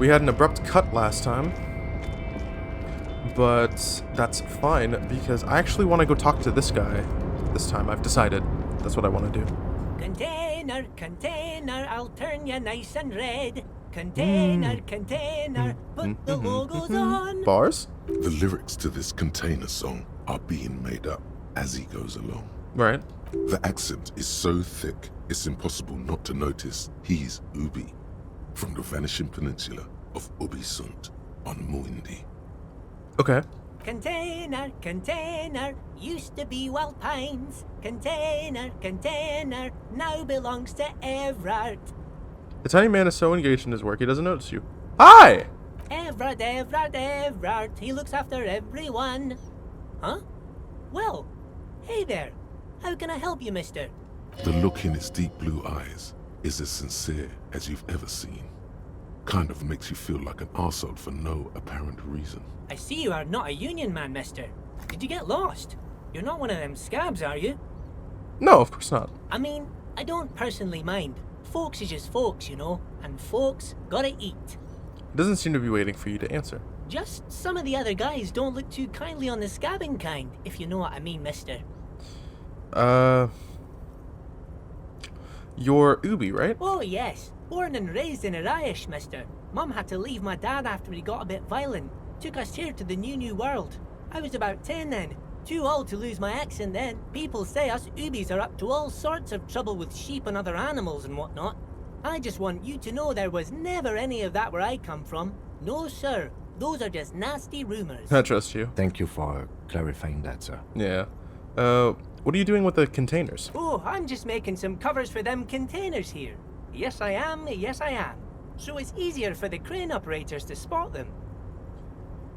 We had an abrupt cut last time, but that's fine because I actually want to go talk to this guy this time. I've decided that's what I want to do. Container, container, I'll turn you nice and red. Container, container, put the logos on. Bars? The lyrics to this container song are being made up as he goes along. Right. The accent is so thick, it's impossible not to notice he's Ubi, from the vanishing peninsula of Ubisunt on Muindi. Okay. Container, container, used to be Wild Pines. Container, container, now belongs to Everard. The tiny man is so engaged in his work, he doesn't notice you. Hi! Everard, Everard, Everard, he looks after everyone. Huh? Well, hey there. How can I help you, mister? The look in his deep blue eyes is as sincere as you've ever seen. Kind of makes you feel like an arsehole for no apparent reason. I see you are not a union man, mister. Did you get lost? You're not one of them scabs, are you? No, of course not. I mean, I don't personally mind. Folks is just folks, you know, and folks gotta eat. He doesn't seem to be waiting for you to answer. Just some of the other guys don't look too kindly on the scabbing kind, if you know what I mean, mister. You're Ubi, right? Oh, yes. Born and raised in Arish, mister. Mum had to leave my dad after he got a bit violent. Took us here to the new world. I was about 10 then. Too old to lose my accent then. People say us Ubis are up to all sorts of trouble with sheep and other animals and whatnot. I just want you to know there was never any of that where I come from. No, sir. Those are just nasty rumors. I trust you. Thank you for clarifying that, sir. Yeah. What are you doing with the containers? Oh, I'm just making some covers for them containers here. Yes, I am. Yes, I am. So it's easier for the crane operators to spot them.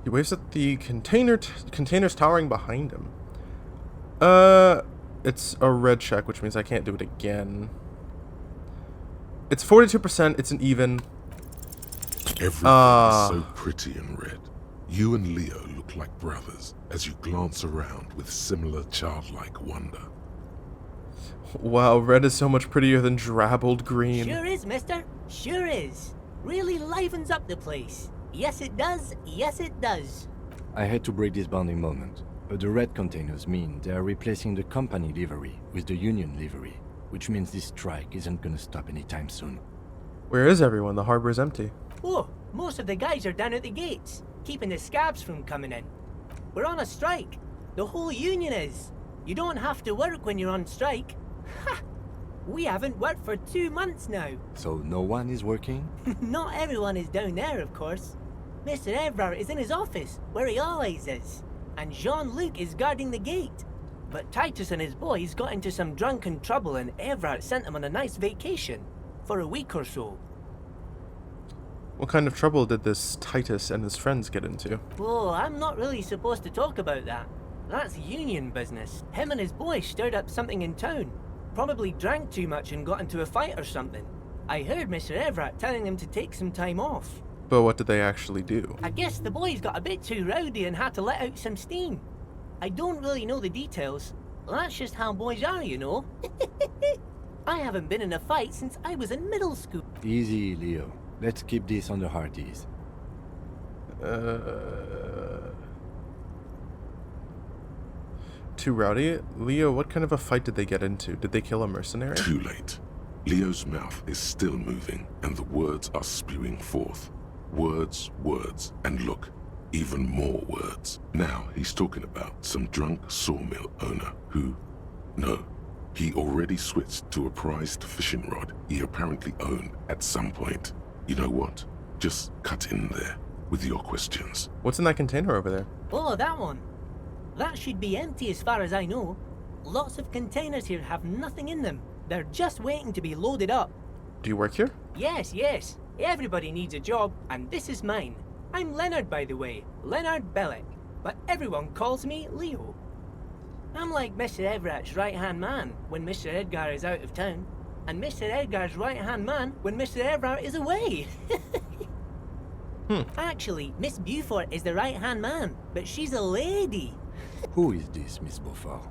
He waves at the containers towering behind him. It's a red check, which means I can't do it again. It's 42%, it's an even. Everything is so pretty and red. You and Leo look like brothers as you glance around with similar childlike wonder. Wow, red is so much prettier than drabbled green. Sure is, mister. Sure is. Really livens up the place. Yes, it does. Yes, it does. I had to break this bonding moment, but the red containers mean they are replacing the company livery with the union livery, which means this strike isn't gonna stop anytime soon. Where is everyone? The harbor is empty. Oh, most of the guys are down at the gates, keeping the scabs from coming in. We're on a strike. The whole union is. You don't have to work when you're on strike. Ha! We haven't worked for 2 months now. So no one is working? Not everyone is down there, of course. Mr. Everard is in his office, where he always is. And Jean-Luc is guarding the gate. But Titus and his boys got into some drunken trouble and Everard sent them on a nice vacation. For a week or so. What kind of trouble did this Titus and his friends get into? Oh, I'm not really supposed to talk about that. That's union business. Him and his boys stirred up something in town. Probably drank too much and got into a fight or something. I heard Mr. Everett telling them to take some time off. But what did they actually do? I guess the boys got a bit too rowdy and had to let out some steam. I don't really know the details. That's just how boys are, you know. I haven't been in a fight since I was in middle school. Easy, Leo. Let's keep this on the hard ease. Too rowdy? Leo, what kind of a fight did they get into? Did they kill a mercenary? Too late. Leo's mouth is still moving, and the words are spewing forth. Words, words, and look, even more words. Now he's talking about some drunk sawmill owner who... No, he already switched to a prized fishing rod he apparently owned at some point. You know what? Just cut in there with your questions. What's in that container over there? Oh, that one. That should be empty as far as I know. Lots of containers here have nothing in them. They're just waiting to be loaded up. Do you work here? Yes, yes. Everybody needs a job, and this is mine. I'm Leonard, by the way. Leonard Bellick. But everyone calls me Leo. I'm like Mr. Everett's right-hand man when Mr. Edgar is out of town, and Mr. Edgar's right-hand man when Mr. Everett is away. Actually, Miss Beaufort is the right-hand man, but she's a lady. Who is this, Miss Beaufort?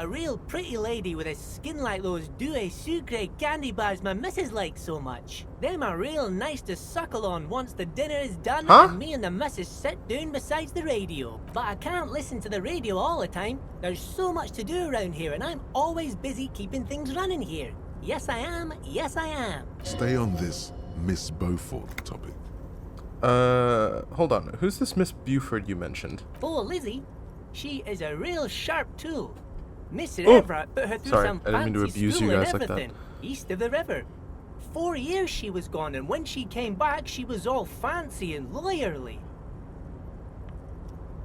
A real pretty lady with a skin like those Douai Sucre candy bars my missus likes so much. Them are real nice to suckle on once the dinner is done and me and the missus sit down beside the radio. But I can't listen to the radio all the time. There's so much to do around here and I'm always busy keeping things running here. Yes I am, yes I am. Stay on this Miss Beaufort topic. Hold on. Who's this Miss Buford you mentioned? Oh, Lizzie. She is a real sharp tool. Mr. Oh, Everett put her through sorry, some I didn't mean to fancy abuse school you guys and like that. everything, east of the river. 4 years she was gone, and when she came back, she was all fancy and lawyerly.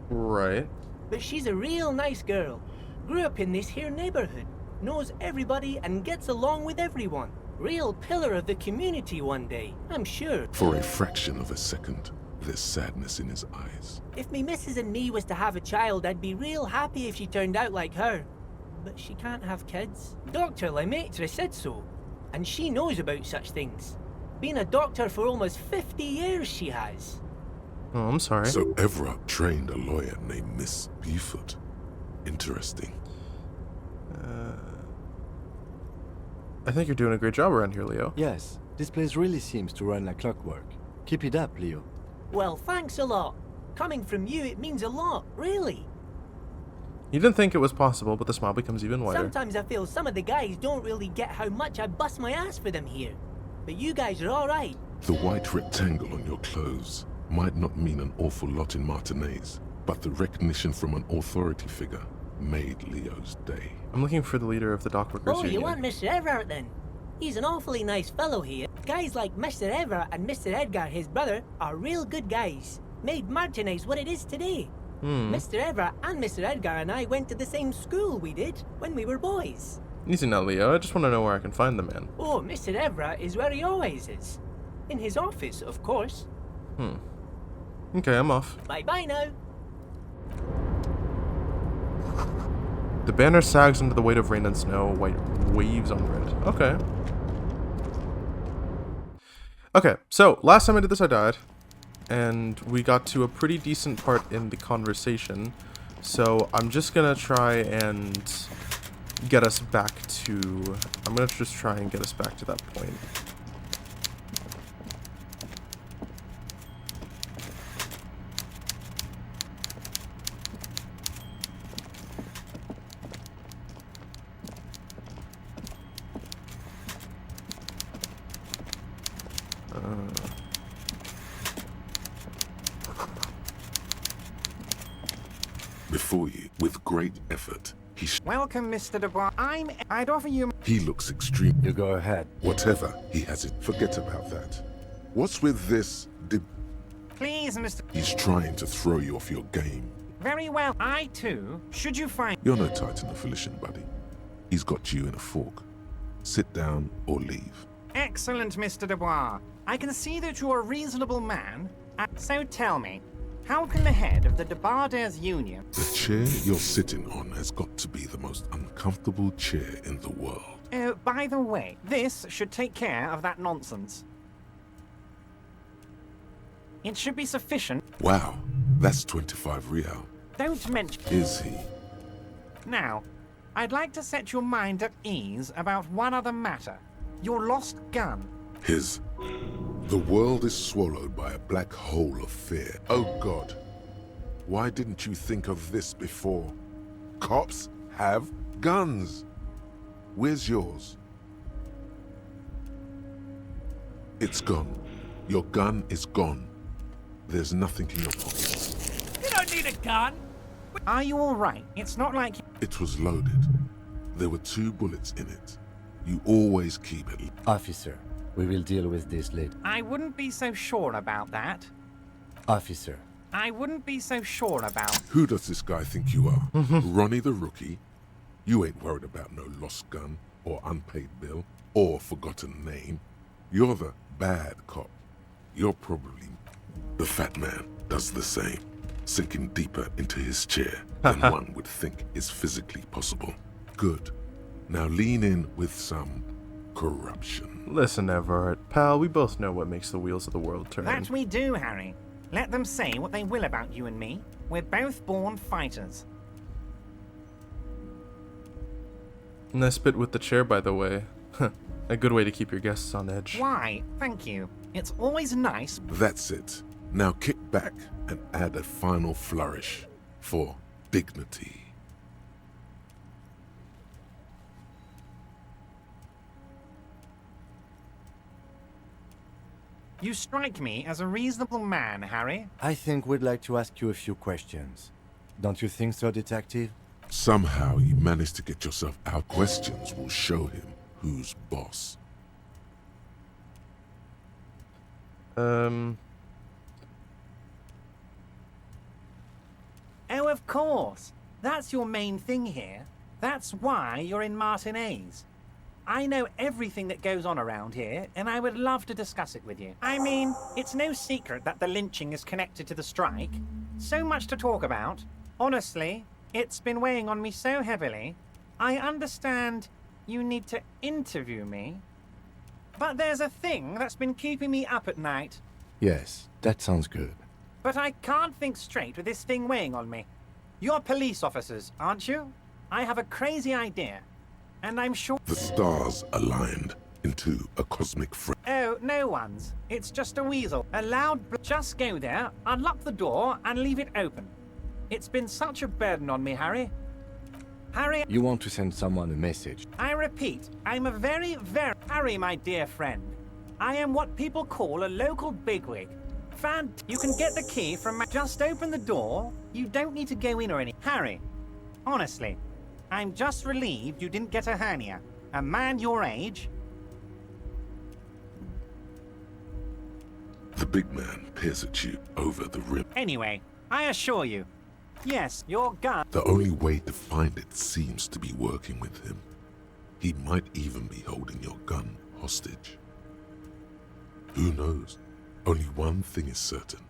Right. But she's a real nice girl. Grew up in this here neighborhood, knows everybody and gets along with everyone. Real pillar of the community one day, I'm sure. For a fraction of a second, there's sadness in his eyes. If me missus and me was to have a child, I'd be real happy if she turned out like her. But she can't have kids. Dr. Lemaitre said so, and she knows about such things. Been a doctor for almost 50 years she has. Oh, I'm sorry. So Everett trained a lawyer named Miss Buford. Interesting. I think you're doing a great job around here, Leo. Yes, this place really seems to run like clockwork. Keep it up, Leo. Well, thanks a lot. Coming from you, it means a lot, really. You didn't think it was possible, but the smile becomes even wider. Sometimes I feel some of the guys don't really get how much I bust my ass for them here. But you guys are alright. The white rectangle on your clothes might not mean an awful lot in Martinez, but the recognition from an authority figure made Leo's day. I'm looking for the leader of the dock workers Oh, union. you want Mr. Everett then? He's an awfully nice fellow here. Guys like Mr. Everett and Mr. Edgar, his brother, are real good guys. Made Martinez what it is today. Mr. Everett and Mr. Edgar and I went to the same school we did when we were boys. Easy now, Leo. I just want to know where I can find the man. Oh, Mr. Everett is where he always is. In his office, of course. Okay, I'm off. Bye-bye now. The banner sags under the weight of rain and snow, white waves on red. Okay. Okay, so last time I did this I died, and we got to a pretty decent part in the conversation, so I'm just gonna try and get us back to... I'm gonna just try and get us back to that point. Before you, with great effort, Welcome, Mr. Dubois. I'd offer you... he looks extreme. You go ahead. Whatever he has it, forget about that. What's with this? Please, Mr... He's trying to throw you off your game. Very well. I, too, should you find... You're no Titan affiliation, buddy. He's got you in a fork. Sit down or leave. Excellent, Mr. Dubois. I can see that you're a reasonable man. So tell me, how can the head of the Debarders Union... The chair you're sitting on has got to be the most uncomfortable chair in the world. Oh, by the way, this should take care of that nonsense. It should be sufficient. Wow, that's 25 real. Don't mention... Is he? Now, I'd like to set your mind at ease about one other matter. Your lost gun. His... The world is swallowed by a black hole of fear. Oh God, why didn't you think of this before? Cops have guns. Where's yours? It's gone. Your gun is gone. There's nothing in your pockets. You don't need a gun. Are you all right? It's not like... It was loaded. There were 2 bullets in it. You always keep it. Officer, we will deal with this later. I wouldn't be so sure about that. Officer, I wouldn't be so sure about... Who does this guy think you are? Ronnie the rookie? You ain't worried about no lost gun, or unpaid bill, or forgotten name. You're the bad cop. You're probably... The fat man does the same, sinking deeper into his chair than one would think is physically possible. Good. Now lean in with some corruption. Listen, Everett, pal, we both know what makes the wheels of the world turn. That we do, Harry. Let them say what they will about you and me. We're both born fighters. Nice bit with the chair, by the way. A good way to keep your guests on edge. Why, thank you. It's always nice. That's it. Now kick back and add a final flourish for dignity. You strike me as a reasonable man, Harry. I think we'd like to ask you a few questions. Don't you think so, Detective? Somehow you managed to get yourself out. Questions will show him who's boss. Oh, of course. That's your main thing here. That's why you're in Martinez. I know everything that goes on around here, and I would love to discuss it with you. I mean, it's no secret that the lynching is connected to the strike. So much to talk about. Honestly, it's been weighing on me so heavily. I understand you need to interview me, but there's a thing that's been keeping me up at night. Yes, that sounds good. But I can't think straight with this thing weighing on me. You're police officers, aren't you? I have a crazy idea, and I'm sure... The stars aligned into a cosmic frame. Oh, no one's. It's just a weasel. A loud... Just go there, unlock the door, and leave it open. It's been such a burden on me, Harry. Harry... You want to send someone a message? I repeat, I'm a very... Harry, my dear friend. I am what people call a local bigwig. You can get the key from my... Just open the door. You don't need to go in or anything. Harry, honestly, I'm just relieved you didn't get a hernia. A man your age... The big man peers at you over the rim. Anyway, I assure you, yes, your gun... The only way to find it seems to be working with him. He might even be holding your gun hostage. Who knows? Only one thing is certain.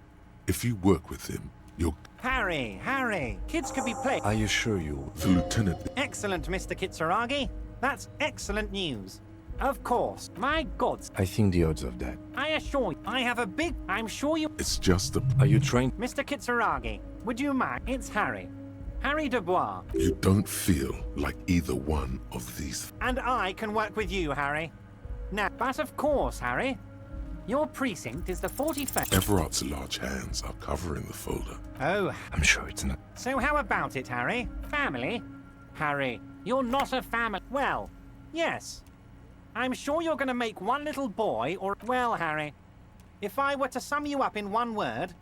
If you work with him, you'll... Harry, kids could be playing... I assure you... The lieutenant... Excellent, Mr. Kitsuragi. That's excellent news. Of course, my gods. I think the odds of that. I assure you, I have a big... I'm sure you... It's just a... Are you trying... Mr. Kitsuragi, would you mind? It's Harry. Harry Dubois. You don't feel like either one of these... And I can work with you, Harry. Now, but of course, Harry, your precinct is the 41st. Everard's large hands are covering the folder. Oh, I'm sure it's not... so how about it, Harry? Family? Harry, you're not a family. Well, yes. I'm sure you're going to make one little boy or... Well, Harry, if I were to sum you up in one word,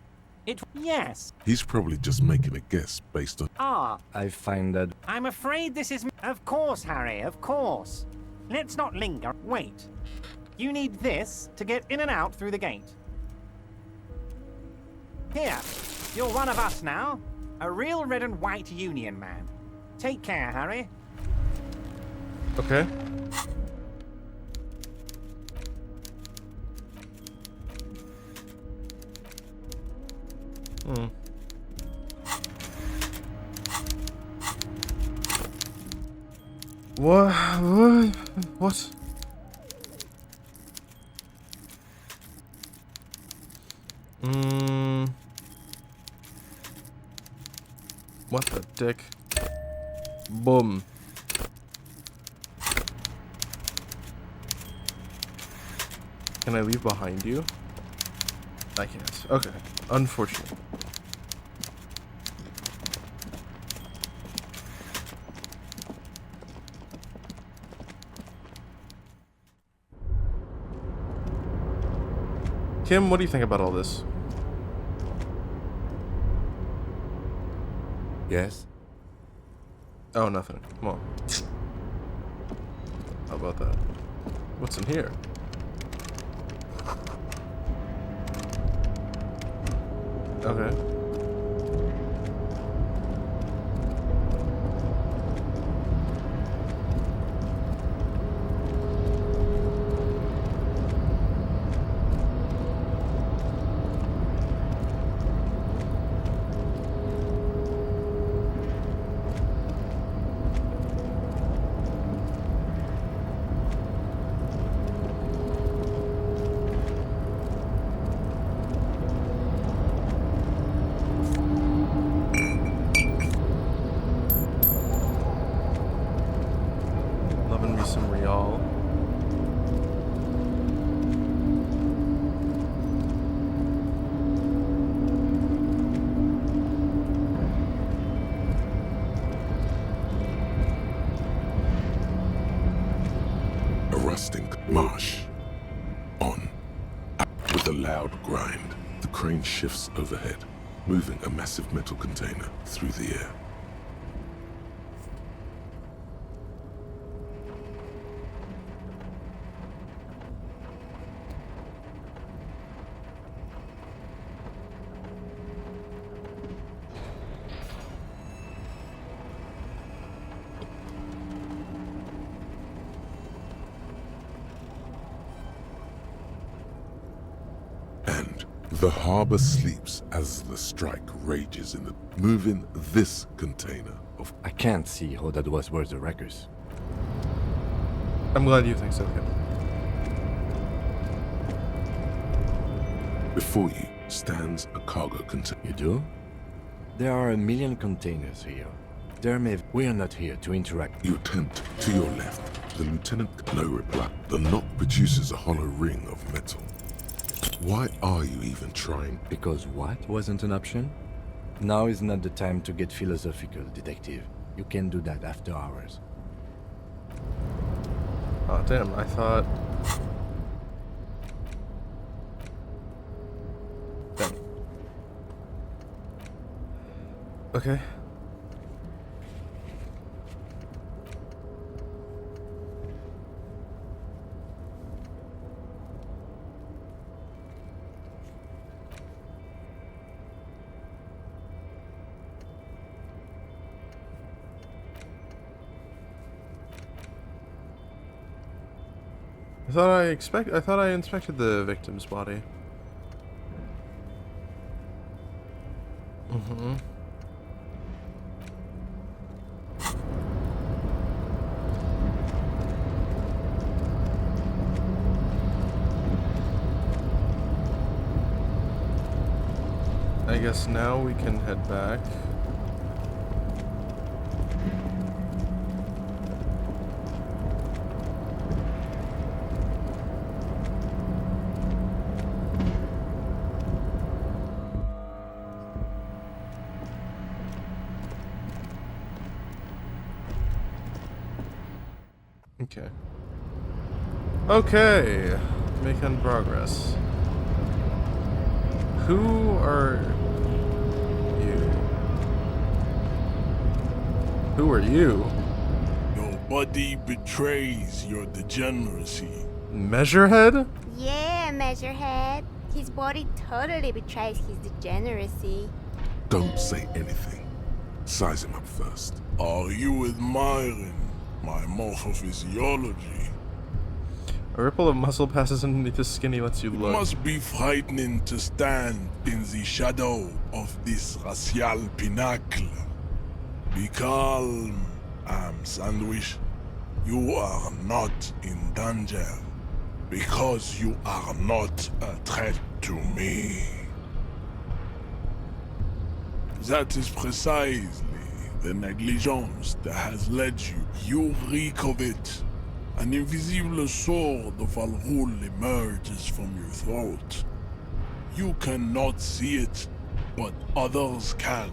yes. He's probably just making a guess based on... Ah, I find that... I'm afraid this is... Of course, Harry, of course. Let's not linger. Wait. You need this to get in and out through the gate. Here, you're one of us now. A real red and white Union man. Take care, Harry. Okay. What? What the dick? Boom. Can I leave behind you? I can't. Okay. Unfortunate. Kim, what do you think about all this? Yes? Oh, nothing. Come on. How about that? What's in here? Okay. With a loud grind, the crane shifts overhead, moving a massive metal container through the air. And the harbor sleeps as the strike rages in the moving this container of I can't see how that was worth the wreckers. I'm glad you think so, Kip. before you stands a cargo container. You do? There are 1 million containers here. We are not here to interact. You attempt to your left. The lieutenant, no reply. The knock produces a hollow ring of metal. Why are you even trying? Because what wasn't an option? Now is not the time to get philosophical, detective. You can do that after hours. Oh, damn, I thought... Damn. Okay. I thought I inspected the victim's body. Mm-hmm. I guess now we can head back. Okay. Okay. Making progress. Who are you? Who are you? Your body betrays your degeneracy. Measurehead? Yeah, Measurehead. His body totally betrays his degeneracy. Don't say anything. Size him up first. Are you admiring my morphophysiology? A ripple of muscle passes underneath his skin. He lets you It look. must be frightening to stand in the shadow of this racial pinnacle. Be calm, Sandwich. You are not in danger because you are not a threat to me. That is precisely the negligence that has led you. You reek of it. An invisible sword of Al Ghul emerges from your throat. You cannot see it, but others can.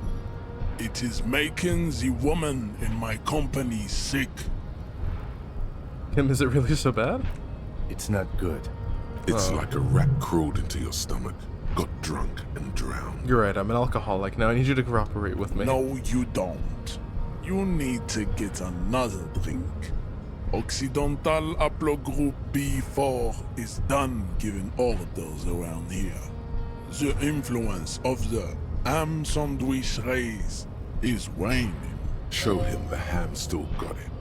It is making the woman in my company sick. Kim, is it really so bad? It's not good. It's like a rat crawled into your stomach, got drunk and drowned. You're right, I'm an alcoholic. Now I need you to cooperate with me. No, you don't. You need to get another drink. Occidental Haplogroup B4 is done giving orders around here. The influence of the ham sandwich race is waning. Show him the ham still got it.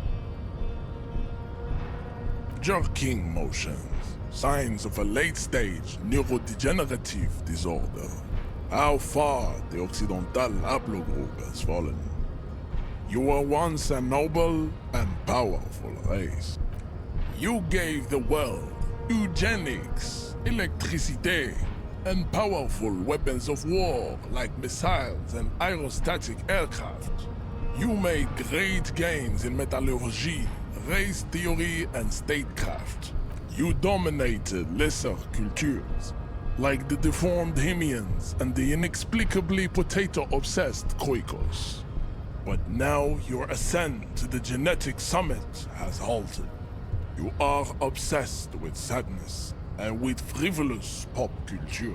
Jerking motions, signs of a late-stage neurodegenerative disorder. How far the Occidental Haplogroup has fallen. You were once a noble and powerful race. You gave the world eugenics, electricity, and powerful weapons of war like missiles and aerostatic aircraft. You made great gains in metallurgy, race theory, and statecraft. You dominated lesser cultures, like the deformed Hemians and the inexplicably potato-obsessed Khoikos. But now your ascent to the genetic summit has halted. You are obsessed with sadness, and with frivolous pop culture,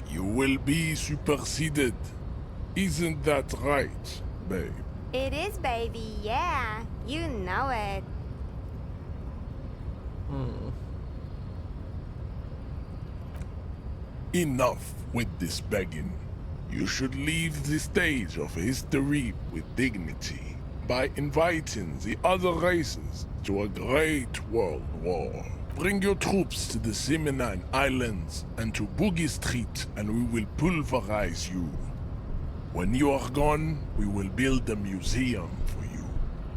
you will be superseded. Isn't that right, babe? It is, baby, yeah. You know it. Enough with this begging. You should leave the stage of history with dignity by inviting the other races to a great world war. Bring your troops to the Seminine Islands and to Boogie Street, and we will pulverize you. When you are gone, we will build a museum for you.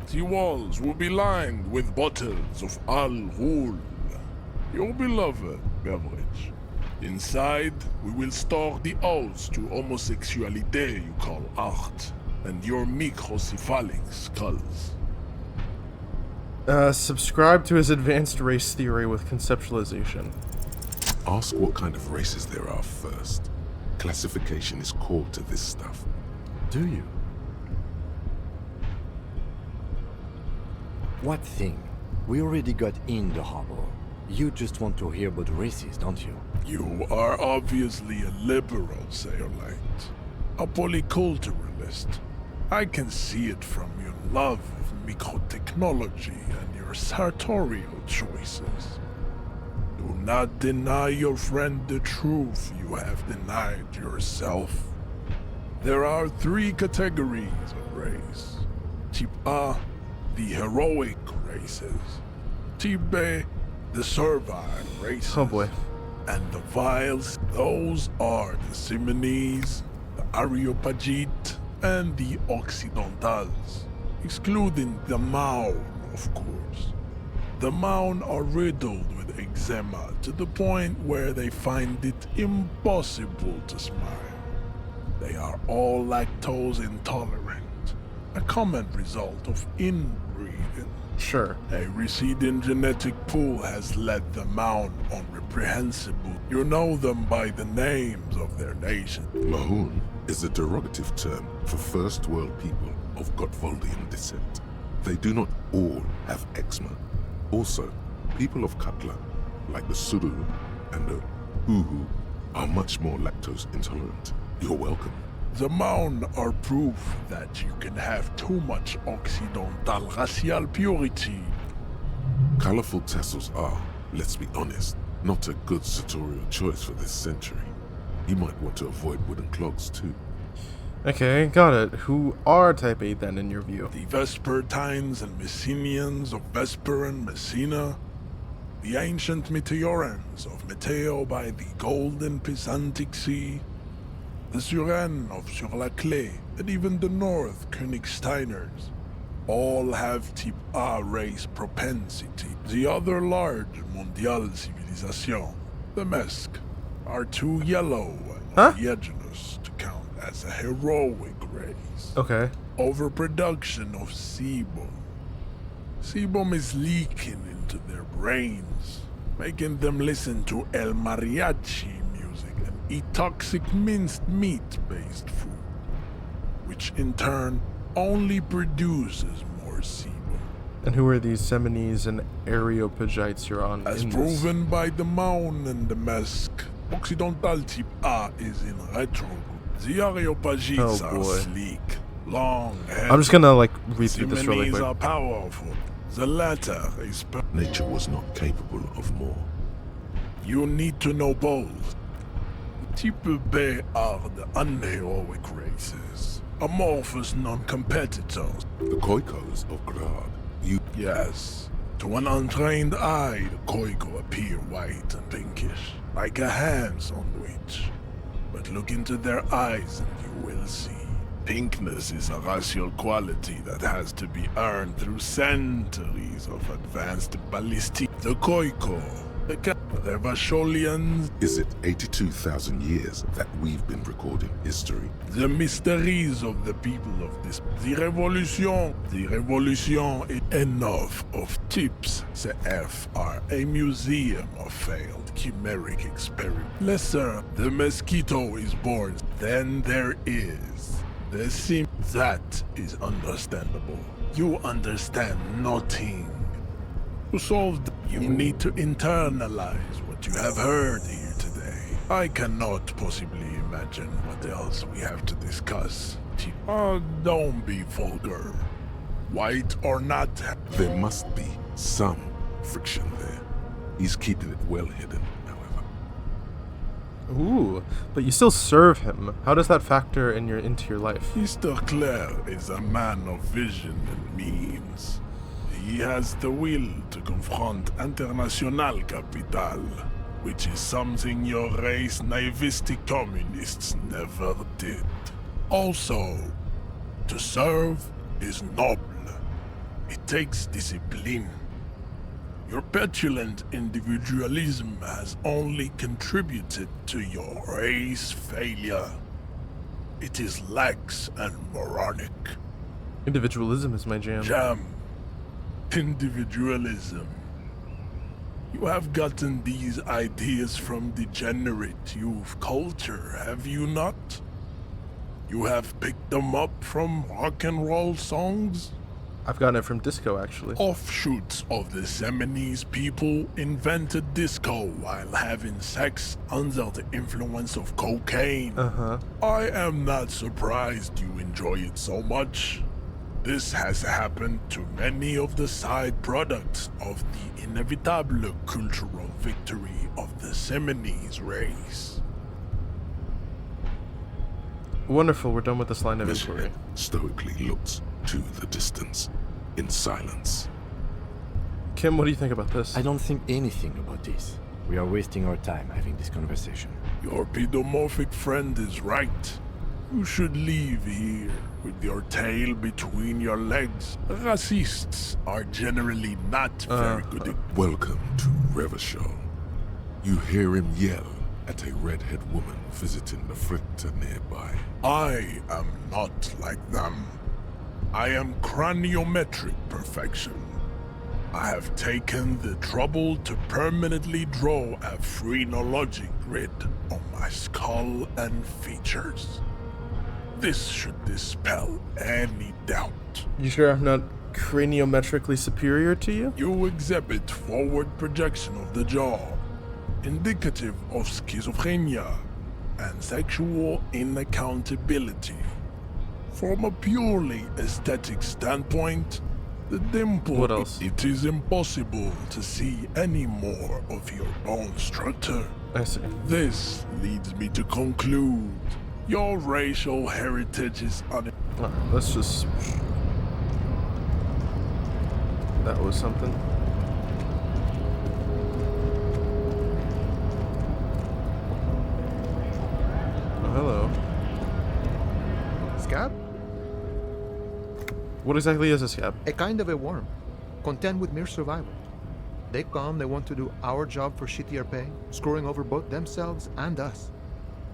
The walls will be lined with bottles of Al Ghul, your beloved beverage. Inside, we will store the odes to homosexuality you call art, and your microcephalic skulls. Subscribe to his advanced race theory with conceptualization. Ask what kind of races there are first. Classification is core to this stuff. Do you? What thing? We already got in the harbor. You just want to hear about races, don't you? You are obviously a liberal, Sayolite. A polyculturalist. I can see it from your love of microtechnology and your sartorial choices. Do not deny your friend the truth you have denied yourself. There are 3 categories of race. Type A, the heroic races. Type B, the servile races. Oh boy. And the vials, those are the Simonese, the Areopagite, and the Occidentals, excluding the Maun, of course. The Maun are riddled with eczema to the point where they find it impossible to smile. They are all lactose intolerant, a common result of inbreeding. Sure. A receding genetic pool has led the Maun unreprehensible. You know them by the names of their nation. Mahun is a derogative term for first world people of Gotvaldian descent. They do not all have eczema. Also, people of Katla, like the Suru and the Uhu, are much more lactose intolerant. You're welcome. The Maun are proof that you can have too much Occidental racial purity. Colorful tassels are, let's be honest, not a good sartorial choice for this century. You might want to avoid wooden clogs too. Okay, got it. Who are Type A then in your view? The Vespertines and Messenians of Vesper and Messina. The ancient Meteorans of Meteo by the golden Pisantic Sea. The Suren of Sur-la-Clé, and even the North Königsteiners, all have Type A race propensity. The other large Mondial civilization, the Mesk, are too yellow and homogeneous to count as a heroic race. Okay. Overproduction of sebum. Sebum is leaking into their brains, making them listen to El Mariachi music and eat toxic minced meat-based food, which in turn only produces more sebum. And who are these Seminese and Areopagites you're on? As in proven by the Maun and the Mesk, Occidental Type A is in retro. The Areopagites Oh, are boy. sleek, long headed. I'm just gonna read through this really Simonese quick. are powerful. The latter is Nature was not capable of more. You need to know both. Type B are the unheroic races, amorphous non-competitors. The Khoikos of Grad. You Yes, to an untrained eye, the Khoiko appear white and pinkish, like a ham sandwich. But look into their eyes and you will see. Pinkness is a racial quality that has to be earned through centuries of advanced ballistic. The Khoiko, the Vasholians, is it 82,000 years that we've been recording history? the mysteries of the people of this. The revolution is enough of tips. The F are a museum of failed chimeric experiments. Lesser, the mosquito is born. Then there is the sim. That is understandable. You understand nothing. To solve you need to internalize what what you have heard here today. I cannot possibly imagine what else we have to discuss. Don't be vulgar. White or not, There must be some friction there. He's keeping it well hidden, however. Ooh, but you still serve him. How does that factor into your life? Mr. Clare is a man of vision and means. He has the will to confront international capital, which is something your race naivistic communists never did. Also, to serve is noble. It takes discipline. Your petulant individualism has only contributed to your race failure. It is lax and moronic. Individualism is my jam. Individualism. You have gotten these ideas from degenerate youth culture, have you not? You have picked them up from rock and roll songs? I've gotten it from disco, actually. Offshoots of the Seminoles people invented disco while having sex under the influence of cocaine. I am not surprised you enjoy it so much. This has happened to many of the side products of the inevitable cultural victory of the Seminoles race. Wonderful, we're done with this line of inquiry. Measurehead stoically looks to the distance, in silence. Kim, what do you think about this? I don't think anything about this. We are wasting our time having this conversation. Your pedomorphic friend is right. You should leave here with your tail between your legs. Racists are generally not very good at... Welcome to Revachol. You hear him yell at a redhead woman visiting the fritter nearby. I am not like them. I am craniometric perfection. I have taken the trouble to permanently draw a phrenologic grid on my skull and features. This should dispel any doubt. You sure I'm not craniometrically superior to you? You exhibit forward projection of the jaw, indicative of schizophrenia and sexual inaccountability. From a purely aesthetic standpoint, the dimple... What else? It is impossible to see any more of your bone structure. I see. This leads me to conclude your racial heritage is Alright, let's just... That was something. Oh, hello. Scab? What exactly is a scab? A kind of a worm, content with mere survival. They come, they want to do our job for shittier pay, screwing over both themselves and us.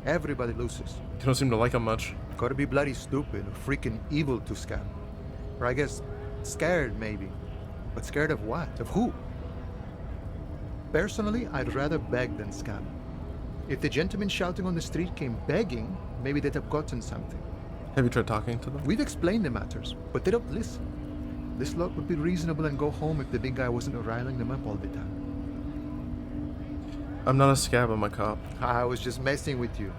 Everybody loses. You don't seem to like him much. Gotta be bloody stupid or freaking evil to Scab. Or I guess, scared maybe. But scared of what? Of who? Personally, I'd rather beg than scab. If the gentleman shouting on the street came begging, maybe they'd have gotten something. Have you tried talking to them? We've explained the matters, but they don't listen. This lot would be reasonable and go home if the big guy wasn't riling them up all the time. I'm not a scab, I'm a cop. I was just messing with you.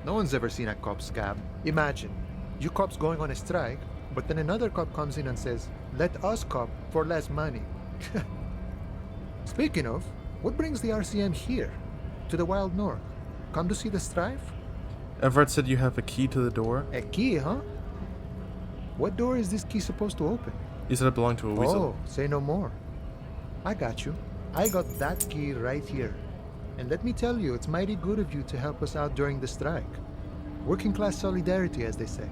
No one's ever seen a cop scab. Imagine, you cops going on a strike, but then another cop comes in and says, let us cop for less money. Speaking of, what brings the RCM here? To the Wild North? Come to see the strife? Everett said you have a key to the door. A key, huh? What door is this key supposed to open? He said it belonged to a weasel. Oh, say no more. I got you. I got that key right here. And let me tell you, it's mighty good of you to help us out during the strike. Working class solidarity, as they say.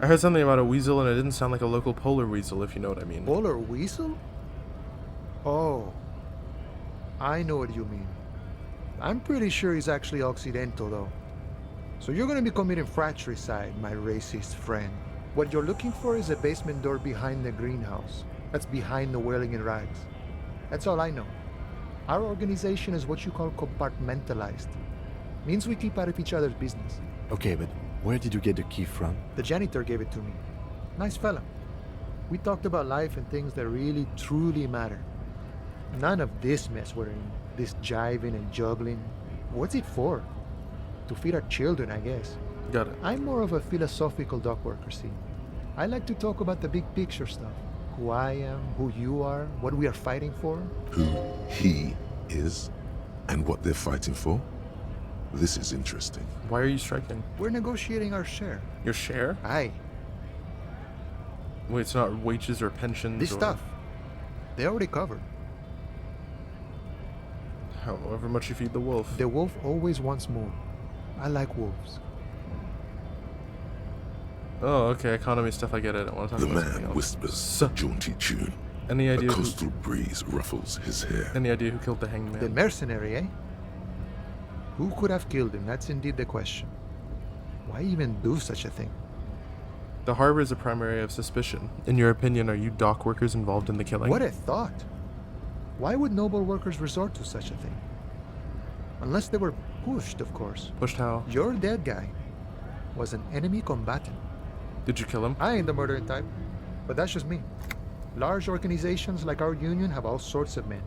I heard something about a weasel and it didn't sound like a local polar weasel, if you know what I mean. Polar weasel? Oh, I know what you mean. I'm pretty sure he's actually Occidental, though. So you're gonna be committing fratricide, my racist friend. What you're looking for is a basement door behind the greenhouse. That's behind the whirling in rags. That's all I know. Our organization is what you call compartmentalized. Means we keep out of each other's business. Okay, but where did you get the key from? The janitor gave it to me. Nice fella. We talked about life and things that really, truly matter. None of this mess we're in. This jiving and juggling. What's it for? To feed our children, I guess. Got it. I'm more of a philosophical dock worker, see. I like to talk about the big picture stuff. Who I am, who you are, what we are fighting for. Who he is and what they're fighting for? This is interesting. Why are you striking? We're negotiating our share. Your share? Aye. Wait, it's not wages or pensions This or stuff. They already covered. however much you feed the wolf. The wolf always wants more. I like wolves. Oh, okay, economy stuff, I get it. I want to talk The about something man else. whispers a jaunty tune. Any A idea who, coastal breeze ruffles his hair. any idea who killed the hanged The man? mercenary, eh? Who could have killed him? That's indeed the question. Why even do such a thing? The harbor is a primary area of suspicion. In your opinion, are you dock workers involved in the killing? What a thought! Why would noble workers resort to such a thing? Unless they were pushed, of course. Pushed how? Your dead guy was an enemy combatant. Did you kill him? I ain't the murdering type, but that's just me. Large organizations like our union have all sorts of men,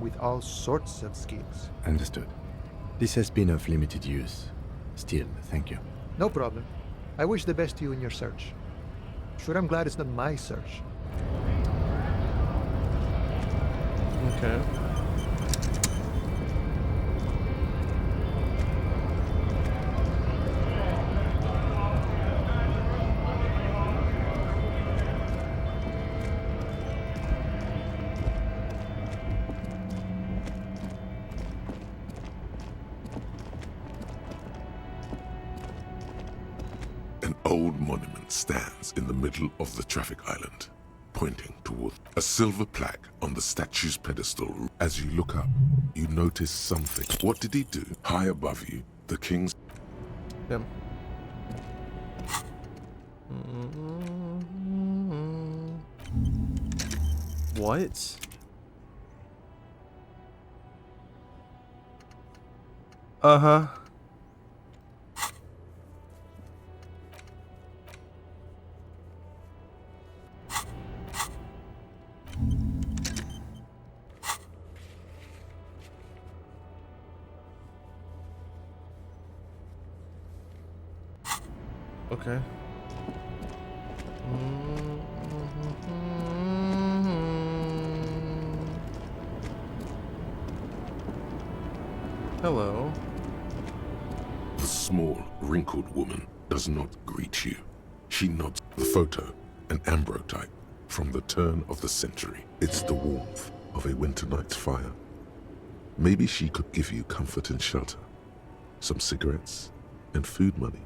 with all sorts of skills. Understood. This has been of limited use. Still, thank you. No problem. I wish the best to you in your search. Sure, I'm glad it's not my search. Okay. An old monument stands in the middle of the traffic island, pointing toward a silver plaque on the statue's pedestal. As you look up, you notice something. What did he do? High above you, the king's Him. What? Uh-huh. Okay. Hello. The small, wrinkled woman does not greet you. She nods. The photo, an ambrotype from the turn of the century. It's the warmth of a winter night's fire. Maybe she could give you comfort and shelter, some cigarettes, and food money.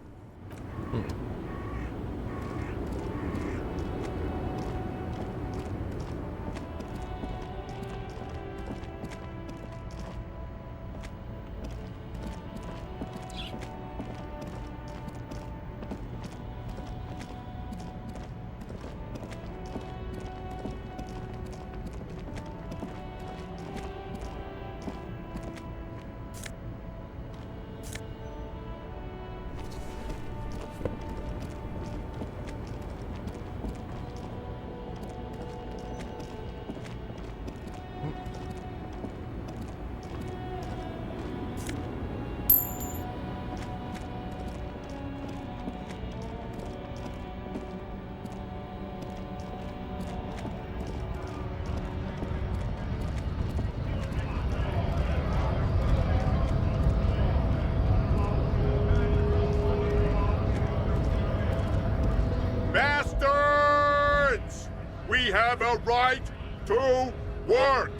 Bastards! We have a right to work!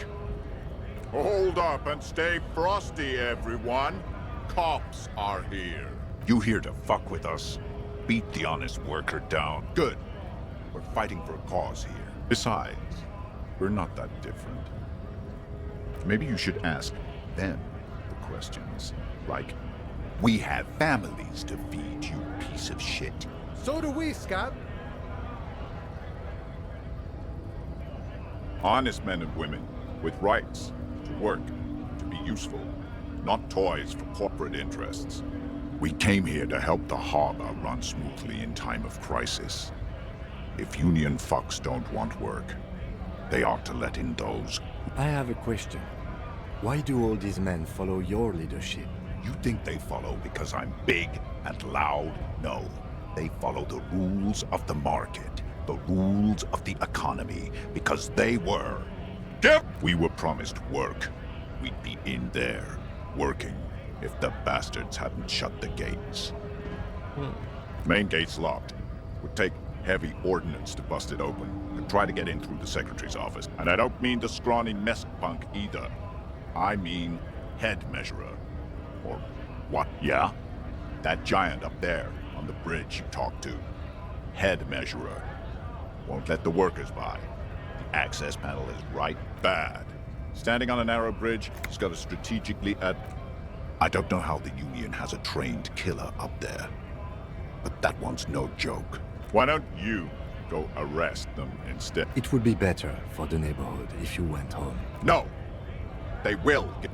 Hold up and stay frosty, everyone. Cops are here. You here to fuck with us? Beat the honest worker down. Good. We're fighting for a cause here. Besides, we're not that different. Maybe you should ask them the questions. Like, we have families to feed, you piece of shit. So do we, Scott. Honest men and women with rights to work, to be useful, not toys for corporate interests. We came here to help the harbor run smoothly in time of crisis. If Union fucks don't want work, they ought to let in those. I have a question. Why do all these men follow your leadership? You think they follow because I'm big and loud? No. They follow the rules of the market, the rules of the economy, because they were. If we were promised work, we'd be in there, working, if the bastards hadn't shut the gates. Main gate's locked. Would take heavy ordnance to bust it open, and try to get in through the secretary's office. And I don't mean the scrawny mess punk either. I mean head measurer. Or what, yeah? That giant up there on the bridge you talked to. Head measurer. Won't let the workers by. The access panel is right bad. Standing on a narrow bridge, he's got to strategically I don't know how the Union has a trained killer up there. But that one's no joke. Why don't you go arrest them instead? It would be better for the neighborhood if you went home. No! They will get...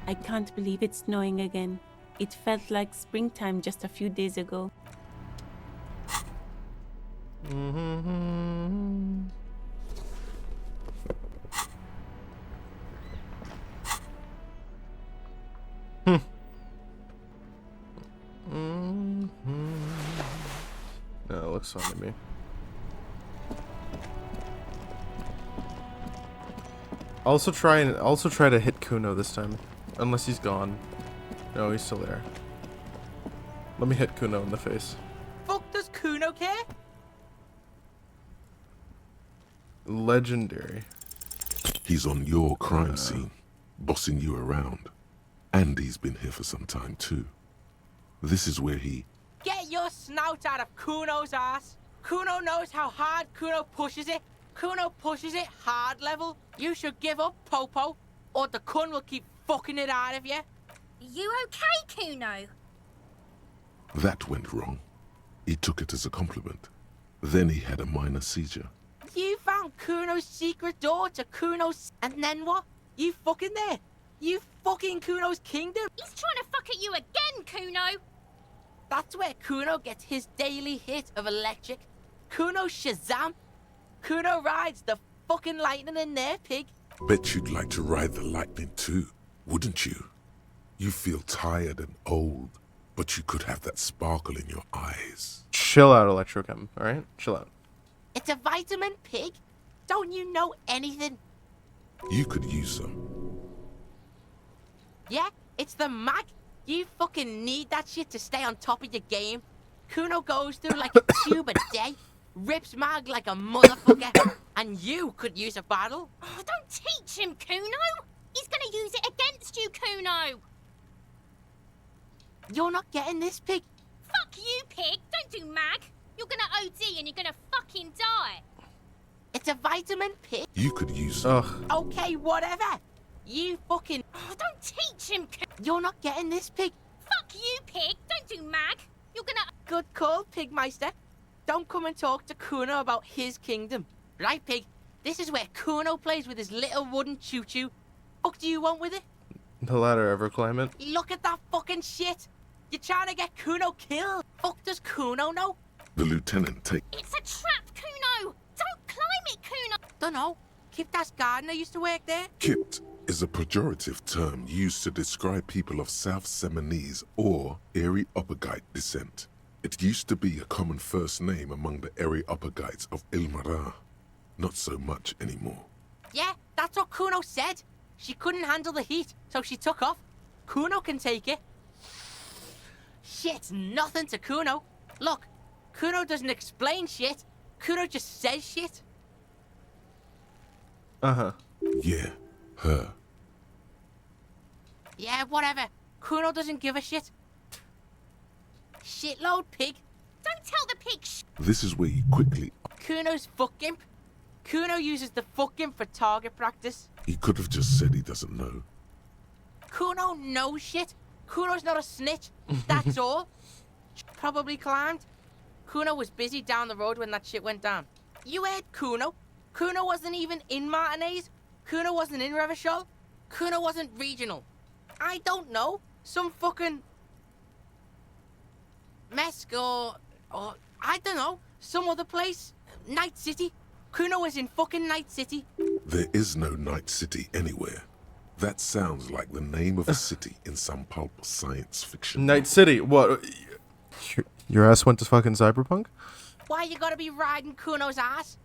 I can't believe it's snowing again. It felt like springtime just a few days ago. No, it looks fine to me. Also try to hit Kuno this time, unless he's gone. No, he's still there. Let me hit Kuno in the face. Fuck does Kuno care? Legendary. He's on your crime scene, bossing you around. And he's been here for some time too. This is where he... Get your snout out of Kuno's ass. Kuno knows how hard Kuno pushes it. Kuno pushes it hard level. You should give up, Popo, or the Kun will keep fucking it out of you. You okay, Kuno? That went wrong. He took it as a compliment. Then he had a minor seizure. You found Kuno's secret door to Kuno's... And then what? You fucking there? You fucking Kuno's kingdom? He's trying to fuck at you again, Kuno! That's where Kuno gets his daily hit of electric. Kuno Shazam. Kuno rides the fucking lightning in there, pig. Bet you'd like to ride the lightning too, wouldn't you? You feel tired and old, but you could have that sparkle in your eyes. Chill out, Electrochem, alright? Chill out. It's a vitamin, pig. Don't you know anything? You could use some. Yeah, it's the mag. You fucking need that shit to stay on top of your game. Kuno goes through like a tube a day, rips mag like a motherfucker, and you could use a battle. Oh, don't teach him, Kuno! He's gonna use it against you, Kuno! You're not getting this, pig. Fuck you, pig! Don't do mag! You're gonna OD and you're gonna fucking die! It's a vitamin, pig. You could use some. Ugh. Okay, whatever. You fucking... Oh, don't teach him, You're not getting this, pig. Fuck you, pig! Don't do mag! You're gonna... Good call, Pigmeister. Don't come and talk to Kuno about his kingdom. Right, pig? This is where Kuno plays with his little wooden choo-choo. Fuck do you want with it? The ladder ever climb it? Look at that fucking shit. You're trying to get Kuno killed. Fuck does Kuno know? The lieutenant take... It's a trap, Kuno! Don't climb it, Kuno! Dunno. Kiptas Gardener used to work there. Kipt is a pejorative term used to describe people of South Seminese or Erie-Uppergite descent. It used to be a common first name among the Erie-Uppergites of Ilmarin. Not so much anymore. Yeah, that's what Kuno said. She couldn't handle the heat, so she took off. Kuno can take it. Shit's nothing to Kuno. Look, Kuno doesn't explain shit. Kuno just says shit. Uh-huh. Yeah, her. Yeah, whatever. Kuno doesn't give a shit. Shitload, pig. Don't tell the pig This is where you quickly... Kuno's fuck imp. Kuno uses the fuck imp for target practice. He could have just said he doesn't know. Kuno knows shit. Kuno's not a snitch. That's all. Probably climbed. Kuno was busy down the road when that shit went down. You heard Kuno. Kuno wasn't even in Martinez. Kuno wasn't in Revachol. Kuno wasn't regional. I don't know. Some fucking... Mesk or I don't know. Some other place. Night City. Kuno was in fucking Night City. There is no Night City anywhere. That sounds like the name of a city in some pulp science fiction. Night City. What? Your ass went to fucking Cyberpunk? Why you gotta be riding Kuno's ass?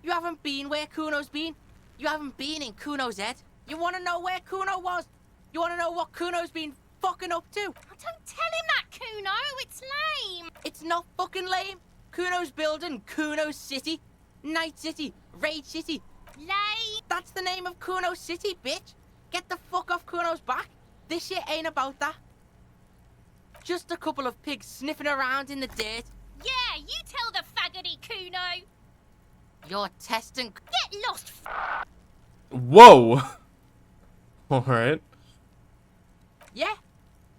You haven't been where Kuno's been. You haven't been in Kuno's head. You wanna know where Kuno was? You wanna know what Kuno's been fucking up to? Oh, don't tell him that, Kuno. It's lame. It's not fucking lame. Kuno's building Kuno's City. Night City. Raid City. Lame. That's the name of Kuno's City, bitch. Get the fuck off Kuno's back. This shit ain't about that. Just a couple of pigs sniffing around in the dirt. Yeah, you tell the faggoty, Kuno. You're testing... Get lost, Whoa! Alright. Yeah.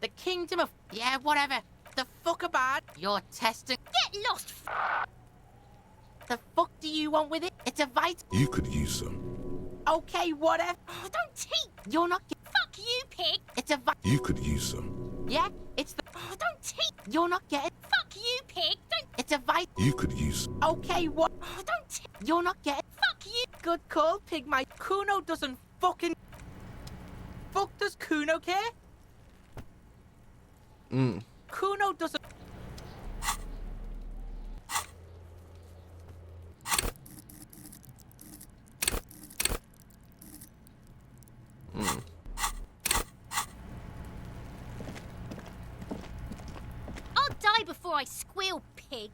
The kingdom of... Yeah, whatever. The fuck about... You're testing... Get lost, The fuck do you want with it? It's a vite... You could use some. Okay, whatever. Oh, don't teat. You're not... Fuck you, pig. It's a vite... You could use some. Yeah, it's the... Oh, don't teat. You're not getting... Fuck you, pig. Don't... It's a vite... You could use... Okay, what... Oh, don't teat. You're not getting... Fuck you. Good call, pig mate. Kuno doesn't fucking... Fuck does Kuno care? Kuno doesn't... I'll die before I squeal, pig.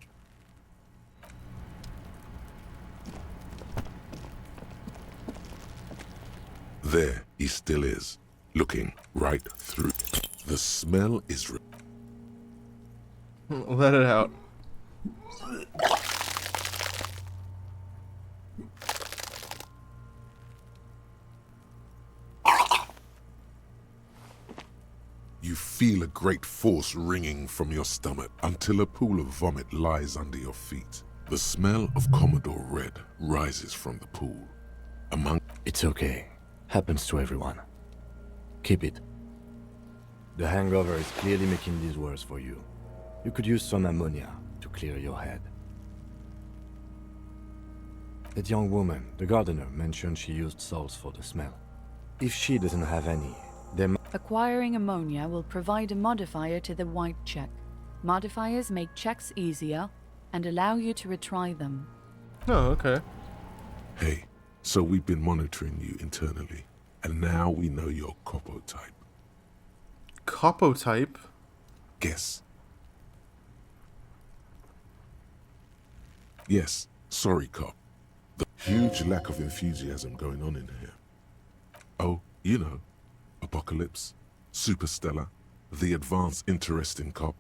There he still is, looking right through. The smell is... Let it out. You feel a great force ringing from your stomach until a pool of vomit lies under your feet. The smell of Commodore Red rises from the pool. Among... It's okay. Happens to everyone. Keep it. The hangover is clearly making these worse for you. You could use some ammonia to clear your head. That young woman, the gardener, mentioned she used salts for the smell. If she doesn't have any, then... Acquiring ammonia will provide a modifier to the white check. Modifiers make checks easier and allow you to retry them. Oh, okay. Hey, so we've been monitoring you internally, and now we know your Copo type. Copo type? Guess. Yes, sorry, cop. The huge lack of enthusiasm going on in here. Oh, you know, Apocalypse, Superstellar, the advanced interesting cop,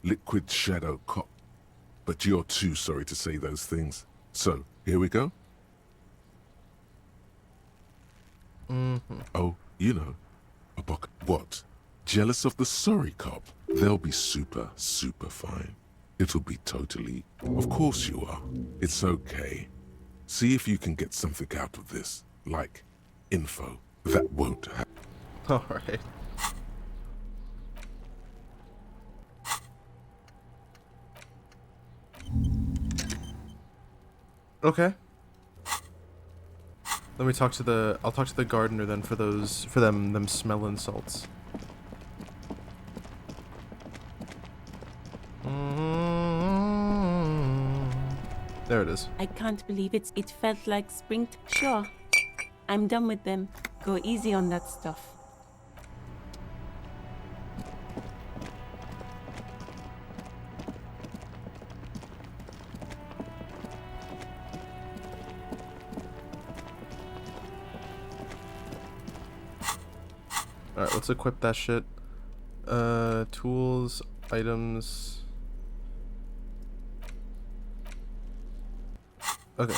Liquid Shadow cop. But you're too sorry to say those things. So, here we go. Oh, you know, what? Jealous of the sorry cop? They'll be super, super fine. It'll be totally... Of course you are. It's okay. See if you can get something out of this. Like, info. That won't happen. Alright. Okay. Let me talk to the... I'll talk to the gardener then for those... For them smelling salts. There it is. I can't believe it felt like spring. Sure. I'm done with them. Go easy on that stuff. Alright, let's equip that shit. Tools, items... Okay.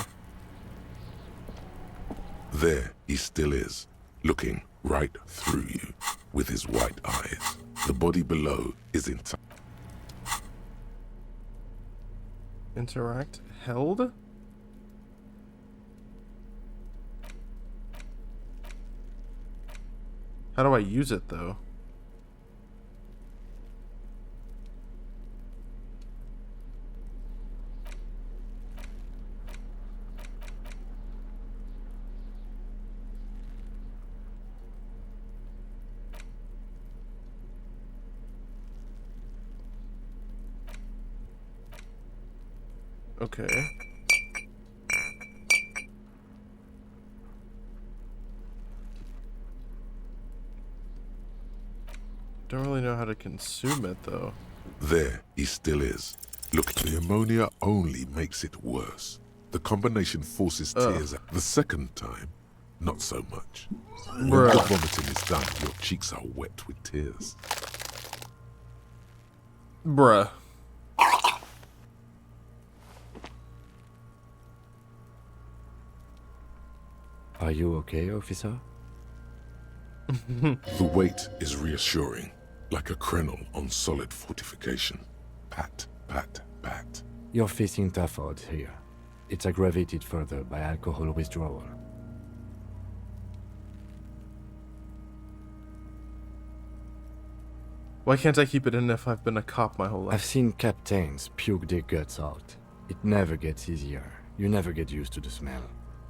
There he still is, looking right through you with his white eyes. The body below is intact. Interact. Held? How do I use it, though? Okay. Don't really know how to consume it, though. There, he still is. Look, the ammonia only makes it worse. The combination forces tears out. The second time, not so much. When Bruh. the vomiting is done, your cheeks are wet with tears. Bruh. Are you okay, officer? The weight is reassuring, like a crenel on solid fortification. Pat, pat, pat. You're facing tough odds here. It's aggravated further by alcohol withdrawal. Why can't I keep it in if I've been a cop my whole life? I've seen captains puke their guts out. It never gets easier. You never get used to the smell.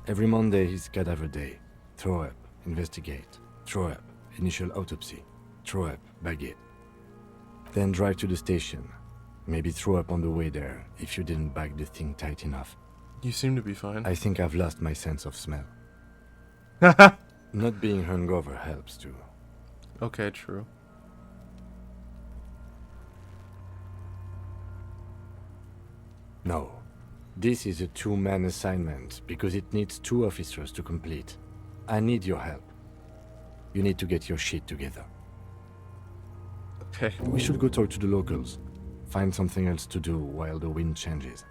Every Monday is cadaver day. Throw up, investigate. Throw up, initial autopsy. Throw up, baguette. Then drive to the station. Maybe throw up on the way there if you didn't bag the thing tight enough. You seem to be fine. I think I've lost my sense of smell. Not being hungover helps too. Okay, true. No. This is a two-man assignment because it needs 2 officers to complete. I need your help. You need to get your shit together. Okay. We should go talk to the locals. Find something else to do while the wind changes.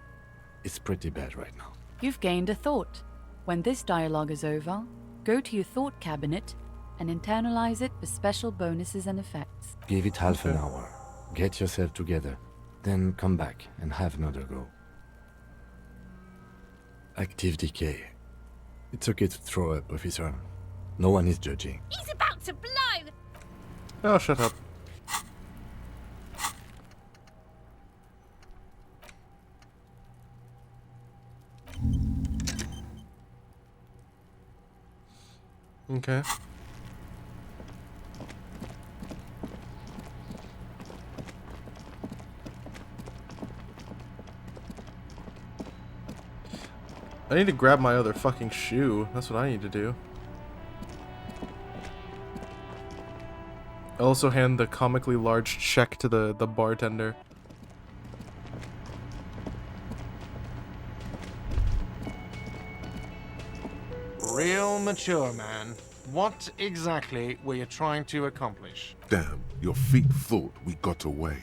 It's pretty bad right now. You've gained a thought. When this dialogue is over, go to your thought cabinet and internalize it with special bonuses and effects. Give it half an hour. Get yourself together. Then come back and have another go. Active decay. It's okay to throw up, officer. No one is judging. He's about to blow! Oh, shut up. Okay. I need to grab my other fucking shoe. That's what I need to do. I also hand the comically large check to the bartender. Real mature, man. What exactly were you trying to accomplish? Damn, your feet thought we got away.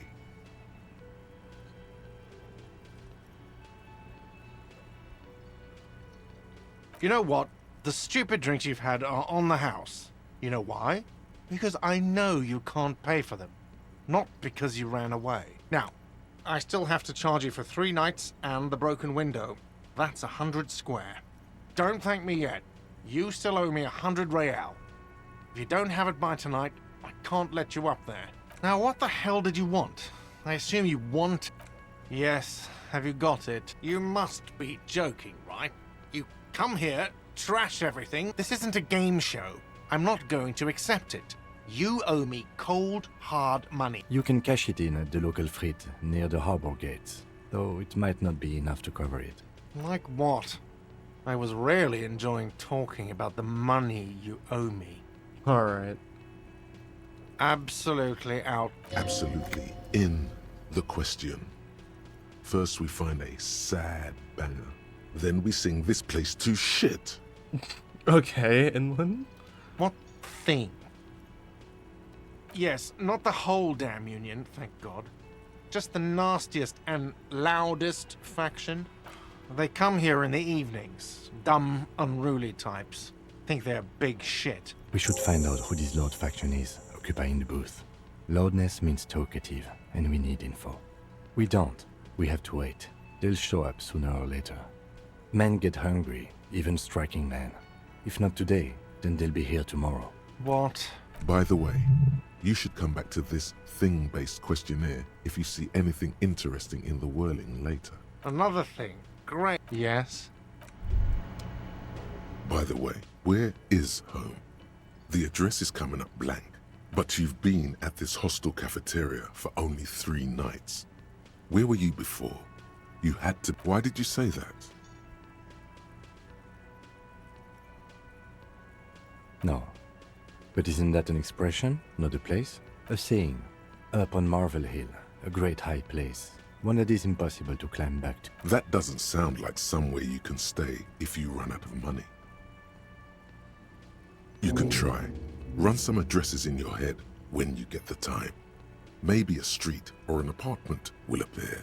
You know what? The stupid drinks you've had are on the house. You know why? Because I know you can't pay for them. Not because you ran away. Now, I still have to charge you for 3 nights and the broken window. That's 100 square. Don't thank me yet. You still owe me 100 real. If you don't have it by tonight, I can't let you up there. Now, what the hell did you want? I assume you want... Yes, have you got it? You must be joking, right? You come here, trash everything. This isn't a game show. I'm not going to accept it. You owe me cold, hard money. You can cash it in at the local frit near the harbor gates, though it might not be enough to cover it. Like what? I was rarely enjoying talking about the money you owe me. Alright. Absolutely out. Absolutely in the question. First we find a sad banger. Then we sing this place to shit. Okay, inland? What thing? Yes, not the whole damn union, thank God. Just the nastiest and loudest faction. They come here in the evenings. Dumb, unruly types. Think they're big shit. We should find out who this Lord faction is, occupying the booth. Loudness means talkative, and we need info. We don't. We have to wait. They'll show up sooner or later. Men get hungry, even striking men. If not today, then they'll be here tomorrow. What By the way, you should come back to this thing-based questionnaire if you see anything interesting in the whirling later. Another thing. Great. Yes? By the way, where is home? The address is coming up blank, but you've been at this hostel cafeteria for only 3 nights. Where were you before? You had to... Why did you say that? No. But isn't that an expression, not a place? A saying. Up on Marvel Hill, a great high place. One that is impossible to climb back to. That doesn't sound like somewhere you can stay if you run out of money. You can try. Run some addresses in your head when you get the time. Maybe a street or an apartment will appear.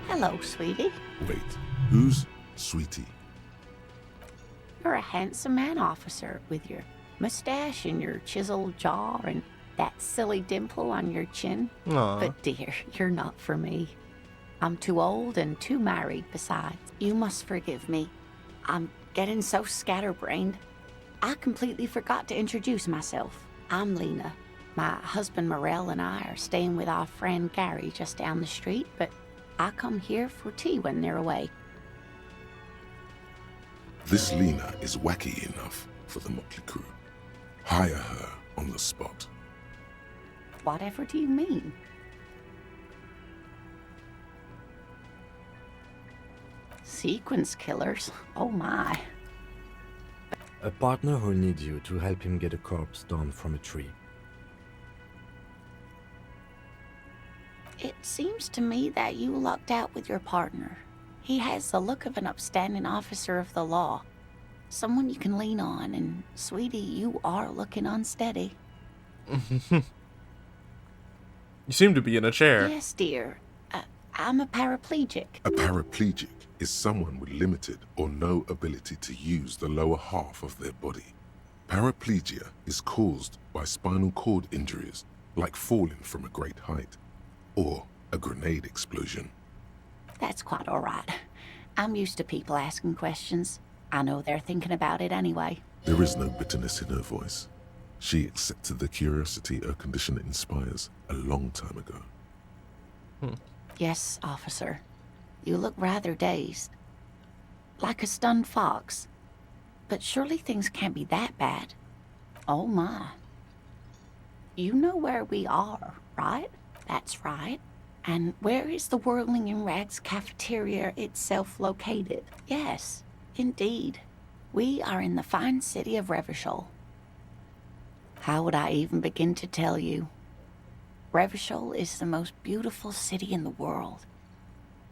Hello, sweetie. Wait, who's Sweetie? You're a handsome man, officer, with your mustache and your chiseled jaw and that silly dimple on your chin. Aw. But dear, you're not for me. I'm too old and too married besides. You must forgive me. I'm getting so scatterbrained. I completely forgot to introduce myself. I'm Lena. My husband Morel and I are staying with our friend Gary just down the street, but I come here for tea when they're away. This Lena is wacky enough for the motley crew. Hire her on the spot. Whatever do you mean? Sequence killers? Oh my. A partner who'll need you to help him get a corpse down from a tree. It seems to me that you lucked out with your partner. He has the look of an upstanding officer of the law. Someone you can lean on, and sweetie, you are looking unsteady. You seem to be in a chair. Yes, dear. I'm a paraplegic. A paraplegic is someone with limited or no ability to use the lower half of their body. Paraplegia is caused by spinal cord injuries, like falling from a great height, or a grenade explosion. That's quite all right. I'm used to people asking questions. I know they're thinking about it anyway. There is no bitterness in her voice. She accepted the curiosity her condition inspires a long time ago. Yes, officer. You look rather dazed. Like a stunned fox. But surely things can't be that bad. Oh my. You know where we are, right? That's right. And where is the Whirling in Rags cafeteria itself located? Yes, indeed. We are in the fine city of Revachol. How would I even begin to tell you? Revachol is the most beautiful city in the world.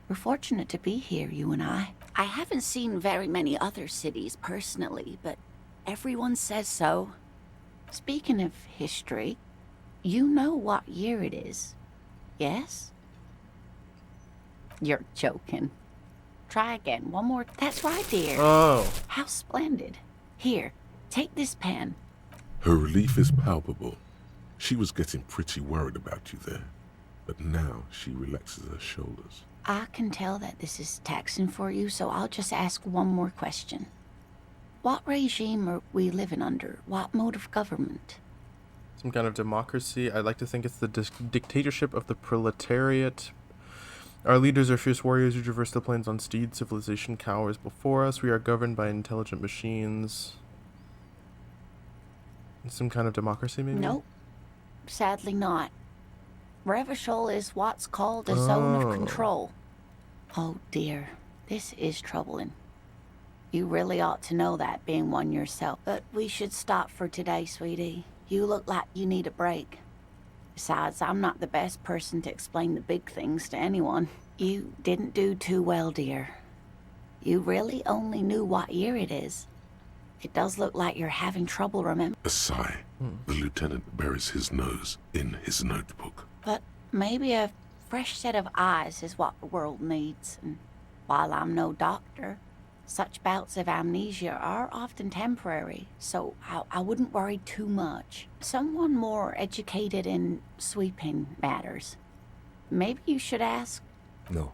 We're fortunate to be here, you and I. I haven't seen very many other cities personally, but everyone says so. Speaking of history, you know what year it is, yes? You're joking. Try again, one more. That's right, dear. Oh. How splendid. Here, take this pen. Her relief is palpable. She was getting pretty worried about you there, but now she relaxes her shoulders. I can tell that this is taxing for you, so I'll just ask one more question. What regime are we living under? What mode of government? Some kind of democracy. I'd like to think it's the dictatorship of the proletariat. Our leaders are fierce warriors who traverse the plains on steeds. Civilization cowers before us. We are governed by intelligent machines. Some kind of democracy, maybe? Nope. Sadly not. Revachol is what's called a zone of control. Oh dear, this is troubling. You really ought to know that, being one yourself. But we should stop for today, sweetie. You look like you need a break. Besides, I'm not the best person to explain the big things to anyone. You didn't do too well, dear. You really only knew what year it is. It does look like you're having trouble remembering. A sigh. The lieutenant buries his nose in his notebook. But maybe a fresh set of eyes is what the world needs. And while I'm no doctor, such bouts of amnesia are often temporary, so I wouldn't worry too much. Someone more educated in sweeping matters. Maybe you should ask. No.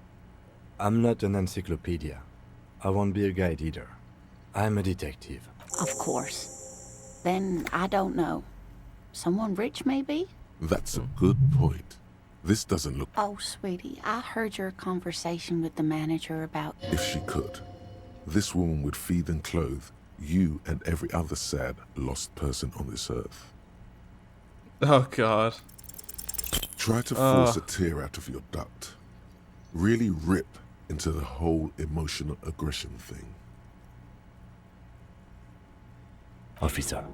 I'm not an encyclopedia. I won't be a guide either. I'm a detective. Of course. Then I don't know. Someone rich, maybe? That's a good point. This doesn't look... Oh, sweetie, I heard your conversation with the manager about... If she could, this woman would feed and clothe you and every other sad, lost person on this earth. Oh, God. Try to force a tear out of your duct. Really rip into the whole emotional aggression thing. Officer,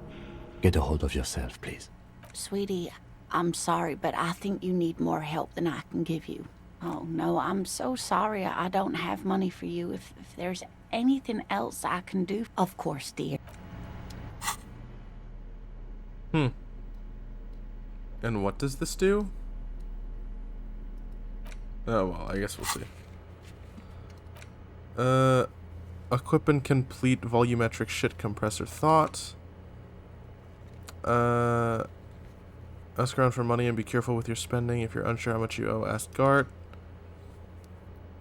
get a hold of yourself, please. Sweetie, I'm sorry, but I think you need more help than I can give you. Oh, no, I'm so sorry I don't have money for you. If there's anything else I can do, of course, dear. And what does this do? Oh, well, I guess we'll see. Equip and complete volumetric shit compressor thought. Ask around for money and be careful with your spending. If you're unsure how much you owe, ask Gart.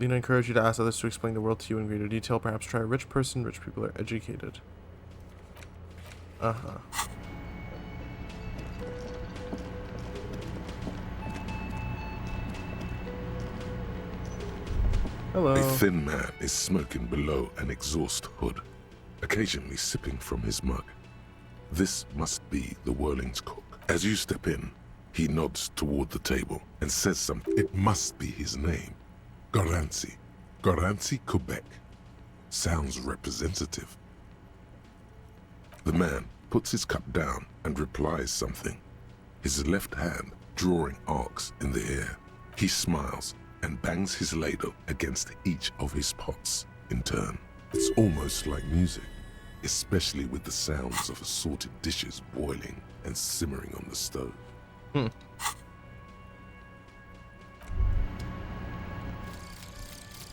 Lena encouraged you to ask others to explain the world to you in greater detail. Perhaps try a rich person. Rich people are educated. Hello. A thin man is smoking below an exhaust hood, occasionally sipping from his mug. This must be the Whirling's cook. As you step in, he nods toward the table and says something. It must be his name. Garanci. Garanci Quebec. Sounds representative. The man puts his cup down and replies something, his left hand drawing arcs in the air. He smiles and bangs his ladle against each of his pots in turn. It's almost like music, especially with the sounds of assorted dishes boiling and simmering on the stove.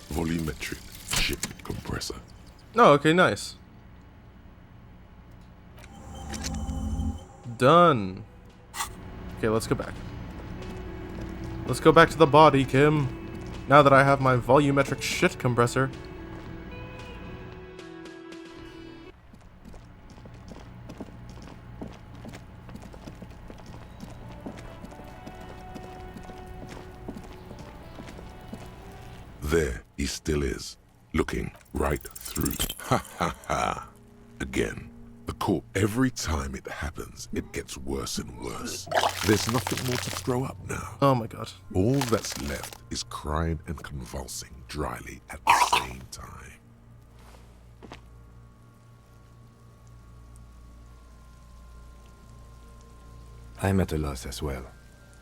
Volumetric ship compressor. Oh, okay, nice. Done. Okay, let's go back. Let's go back to the body, Kim. Now that I have my volumetric shit compressor. There he still is, looking right through. Ha ha ha. Again. The corpse. Every time it happens, it gets worse and worse. There's nothing more to throw up now. Oh my god. All that's left is crying and convulsing dryly at the same time. I'm at a loss as well.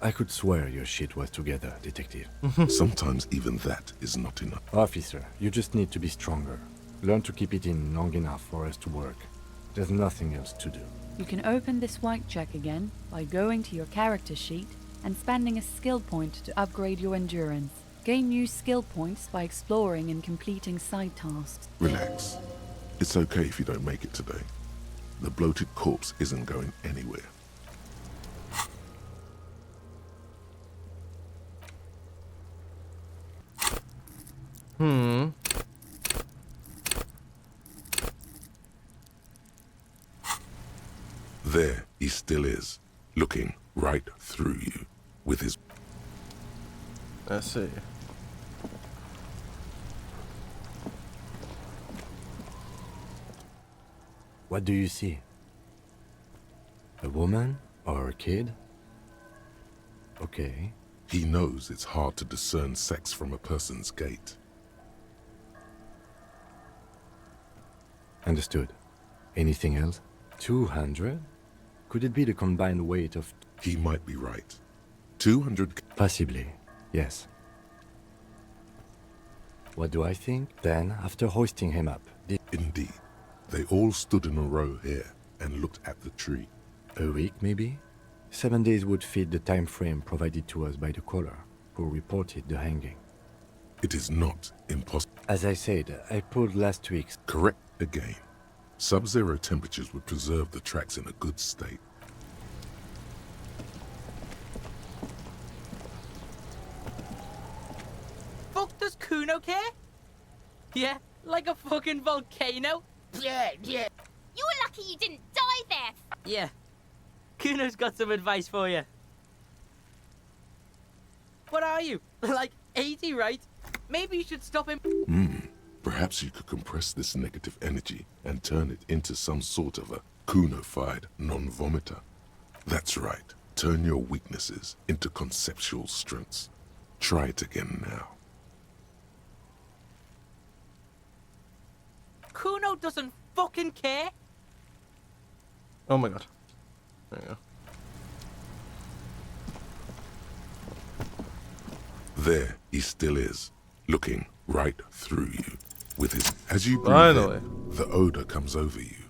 I could swear your shit was together, detective. Sometimes even that is not enough. Officer, you just need to be stronger. Learn to keep it in long enough for us to work. There's nothing else to do. You can open this white check again by going to your character sheet and spending a skill point to upgrade your endurance. Gain new skill points by exploring and completing side tasks. Relax. It's okay if you don't make it today. The bloated corpse isn't going anywhere. There he still is, looking right through you with his... I see. What do you see? A woman or a kid? Okay. He knows it's hard to discern sex from a person's gait. Understood. Anything else? 200? Could it be the combined weight of... He might be right. 200... Possibly, yes. What do I think? Then, after hoisting him up... Indeed. They all stood in a row here and looked at the tree. A week, maybe? 7 days would fit the time frame provided to us by the caller, who reported the hanging. It is not impossible. As I said, I pulled last week's. Correct again. Sub-zero temperatures would preserve the tracks in a good state. Fuck does Kuno care? Yeah, like a fucking volcano? Yeah. You're lucky you didn't die there. Yeah. Kuno's got some advice for you. What are you? Like 80, right? Maybe you should stop him. Perhaps you could compress this negative energy and turn it into some sort of a Kuno-fied non-vomiter. That's right. Turn your weaknesses into conceptual strengths. Try it again now. Kuno doesn't fucking care. Oh my god. There you go. There he still is, looking right through you. With his, as you breathe Finally. in, the odor comes over you.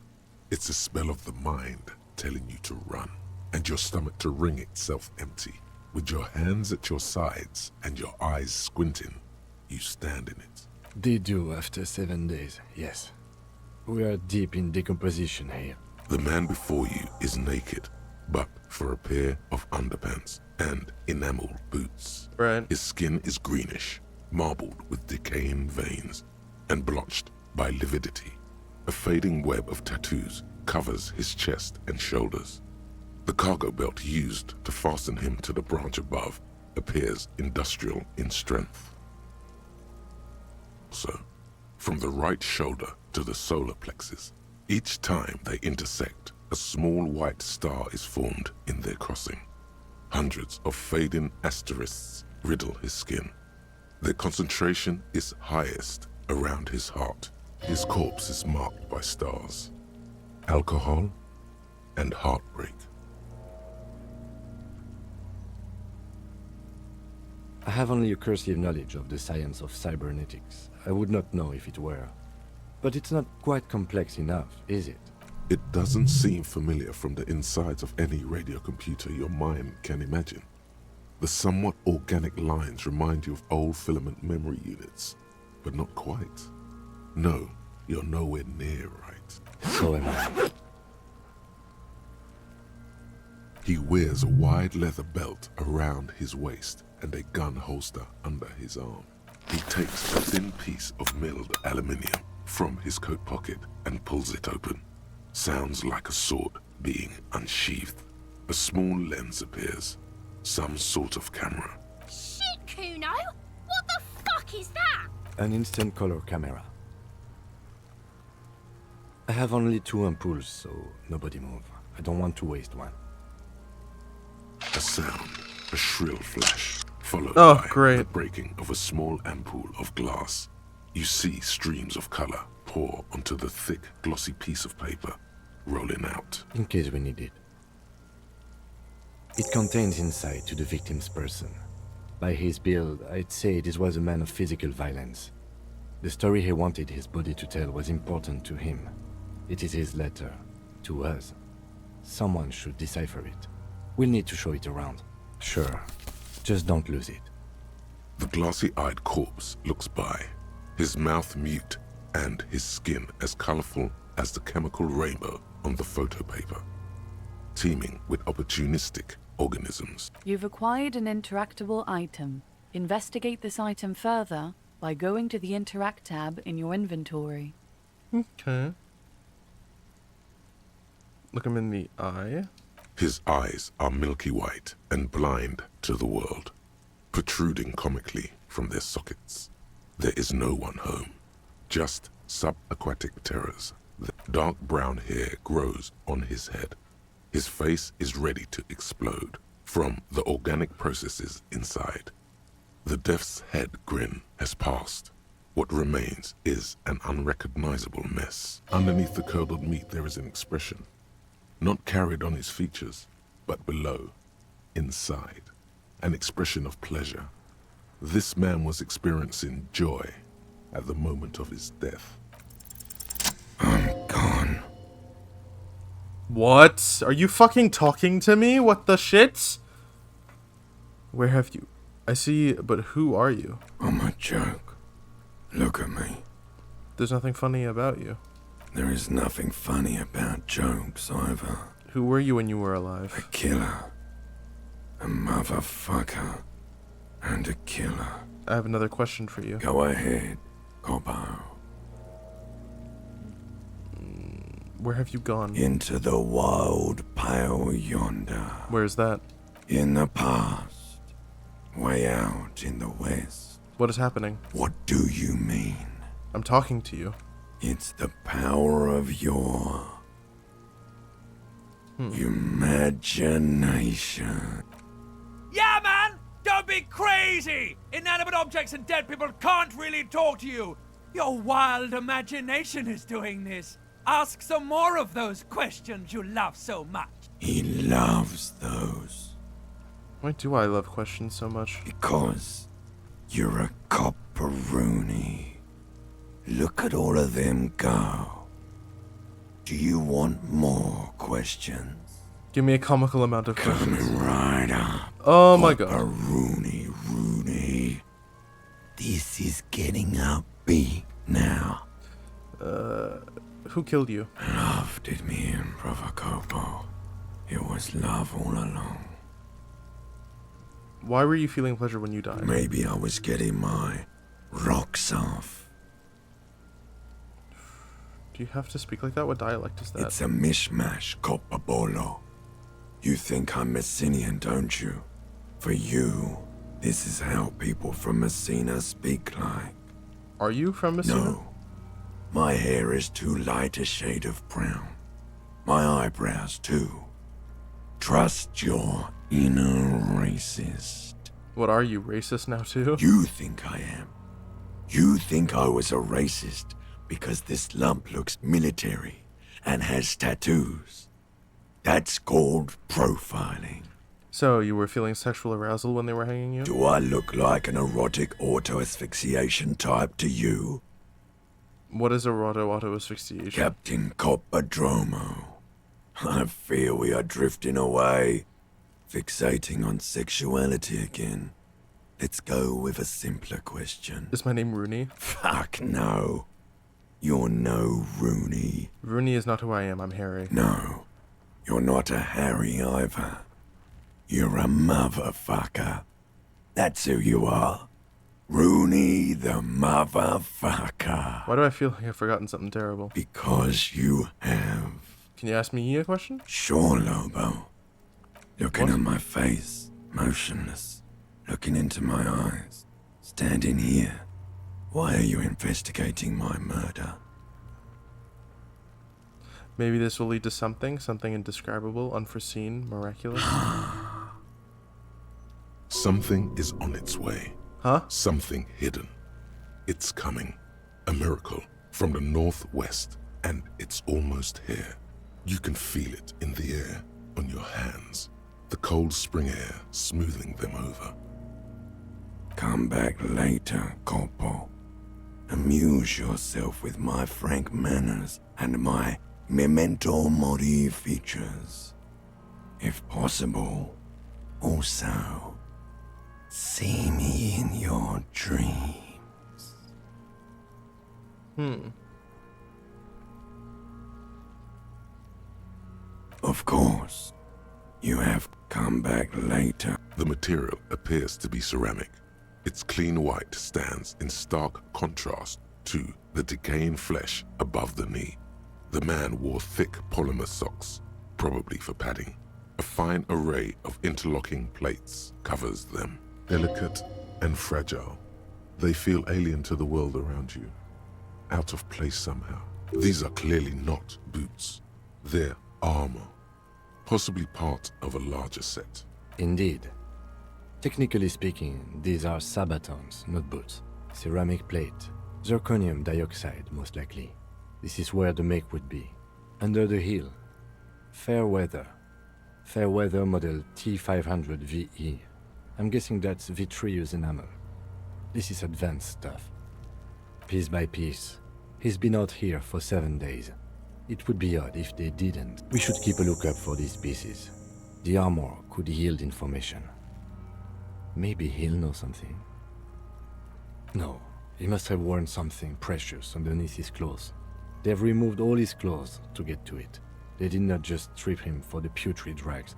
It's a smell of the mind telling you to run, and your stomach to wring itself empty. With your hands at your sides and your eyes squinting, you stand in it. They do after 7 days, yes. We are deep in decomposition here. The man before you is naked, but for a pair of underpants and enamel boots. Right. His skin is greenish, marbled with decaying veins, and blotched by lividity. A fading web of tattoos covers his chest and shoulders. The cargo belt used to fasten him to the branch above appears industrial in strength. So, from the right shoulder to the solar plexus, each time they intersect, a small white star is formed in their crossing. Hundreds of fading asterisks riddle his skin. Their concentration is highest around his heart. His corpse is marked by stars, alcohol, and heartbreak. I have only a cursive knowledge of the science of cybernetics. I would not know if it were. But it's not quite complex enough, is it? It doesn't seem familiar from the insides of any radio computer your mind can imagine. The somewhat organic lines remind you of old filament memory units, but not quite. No, you're nowhere near right. So am I. He wears a wide leather belt around his waist and a gun holster under his arm. He takes a thin piece of milled aluminium from his coat pocket and pulls it open. Sounds like a sword being unsheathed. A small lens appears. Some sort of camera. Shit, Kuno! What the fuck is that? An instant color camera. I have only 2 ampoules, so nobody move. I don't want to waste one. A sound, a shrill flash, followed by great. the breaking of a small ampoule of glass. You see streams of color pour onto the thick, glossy piece of paper, rolling out. In case we need it. It contains insight to the victim's person. By his build, I'd say this was a man of physical violence. The story he wanted his body to tell was important to him. It is his letter, to us. Someone should decipher it. We'll need to show it around. Sure, just don't lose it. The glossy-eyed corpse looks by, his mouth mute and his skin as colorful as the chemical rainbow on the photo paper, teeming with opportunistic organisms. You've acquired an interactable item. Investigate this item further by going to the Interact tab in your inventory. Okay. Look him in the eye. His eyes are milky white and blind to the world, protruding comically from their sockets. There is no one home, just subaquatic terrors. The dark brown hair grows on his head. His face is ready to explode from the organic processes inside. The death's head grin has passed. What remains is an unrecognizable mess. Underneath the curdled meat there is an expression, not carried on his features, but below, inside, an expression of pleasure. This man was experiencing joy at the moment of his death. I'm gone. What? Are you fucking talking to me? What the shit? Where have you I see, but who are you? I'm a joke. Look at me. There's nothing funny about you. There is nothing funny about jokes either. Who were you when you were alive? A killer. A motherfucker. And a killer. I have another question for you. Go ahead, Coppo. Where have you gone? Into the wild pale yonder. Where's that? In the past. Way out in the west. What is happening? What do you mean? I'm talking to you. It's the power of your imagination. Yeah, man! Don't be crazy! Inanimate objects and dead people can't really talk to you. Your wild imagination is doing this. Ask some more of those questions you love so much. He loves those. Why do I love questions so much? Because you're a copperoonie. Look at all of them go. Do you want more questions? Give me a comical amount of questions. Coming right up. Oh my god. Rooney. This is getting upbeat now. Who killed you? Love did me in, Brother Copo. It was love all along. Why were you feeling pleasure when you died? Maybe I was getting my rocks off. Do you have to speak like that? What dialect is that? It's a mishmash, Copabolo. You think I'm Messinian, don't you? For you, this is how people from Messina speak like. Are you from Messina? No. My hair is too light a shade of brown. My eyebrows, too. Trust your inner racist. What are you, racist now too? You think I am. You think I was a racist because this lump looks military and has tattoos. That's called profiling. So, you were feeling sexual arousal when they were hanging you? Do I look like an erotic auto-asphyxiation type to you? What is auto asphyxiation? Captain Coppadromo. I fear we are drifting away, fixating on sexuality again. Let's go with a simpler question. Is my name Rooney? Fuck no. You're no Rooney. Rooney is not who I am, I'm Harry. No, you're not a Harry either. You're a motherfucker. That's who you are. Rooney the motherfucker. Why do I feel like I've forgotten something terrible? Because you have. Can you ask me a question? Sure, Lobo. Looking at my face, motionless. Looking into my eyes. Standing here. Why are you investigating my murder? Maybe this will lead to something indescribable, unforeseen, miraculous. Something is on its way. Huh? Something hidden. It's coming. A miracle from the northwest, and it's almost here. You can feel it in the air, on your hands. The cold spring air smoothing them over. Come back later, Corpo. Amuse yourself with my frank manners and my memento mori features. If possible, also, see me in your dreams. Of course, you have come back later. The material appears to be ceramic. Its clean white stands in stark contrast to the decaying flesh above the knee. The man wore thick polymer socks, probably for padding. A fine array of interlocking plates covers them. Delicate and fragile, they feel alien to the world around you. Out of place somehow. These are clearly not boots. They're armor. Possibly part of a larger set. Indeed. Technically speaking, these are sabatons, not boots. Ceramic plate. Zirconium dioxide, most likely. This is where the make would be. Under the heel. Fair weather. Fair weather model T500 VE. I'm guessing that's vitreous enamel. This is advanced stuff. Piece by piece. He's been out here for 7 days. It would be odd if they didn't. We should keep a lookout for these pieces. The armor could yield information. Maybe he'll know something. No, he must have worn something precious underneath his clothes. They've removed all his clothes to get to it. They did not just strip him for the putrid rags.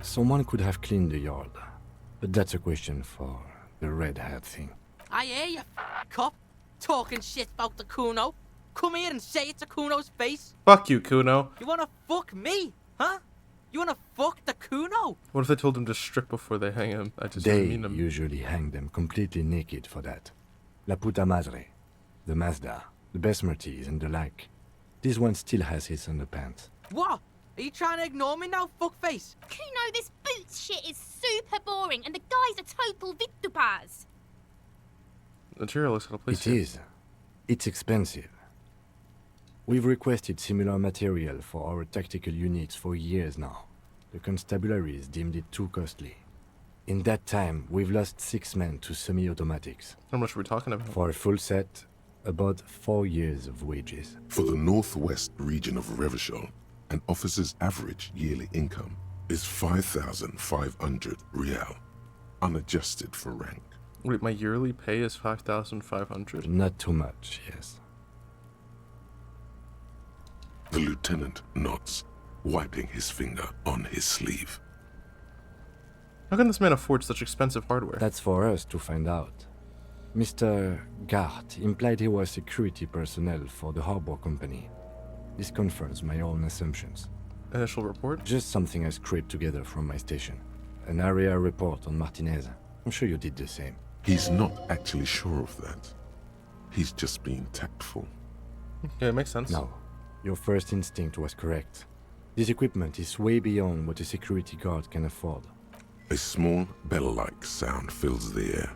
Someone could have cleaned the yard, but that's a question for the red hat thing. I hear you, cop, talking shit about the Kuno. Come here and say it to Kuno's face. Fuck you, Kuno. You wanna fuck me, huh? You wanna fuck the Kuno? What if they told him to strip before they hang him? I just They didn't mean him. usually hang them completely naked for that. La puta madre, the Mazda, the Besmerties and the like. This one still has his underpants. What? Are you trying to ignore me now, fuckface? Kuno, this boots shit is super boring, and the guy's a total vitupaz. The material looks out of place It here. is. It's expensive. We've requested similar material for our tactical units for years now. The constabularies deemed it too costly. In that time, we've lost 6 men to semi-automatics. How much are we talking about? For a full set, about 4 years of wages. For the northwest region of Revachol, an officer's average yearly income is 5,500 real, unadjusted for rank. Wait, my yearly pay is 5,500? Not too much, yes. The lieutenant nods, wiping his finger on his sleeve. How can this man afford such expensive hardware? That's for us to find out. Mr. Gart implied he was security personnel for the harbor company. This confirms my own assumptions. Initial report? Just something I scraped together from my station. An area report on Martinez. I'm sure you did the same. He's not actually sure of that. He's just being tactful. Yeah, it makes sense. No, your first instinct was correct. This equipment is way beyond what a security guard can afford. A small bell-like sound fills the air,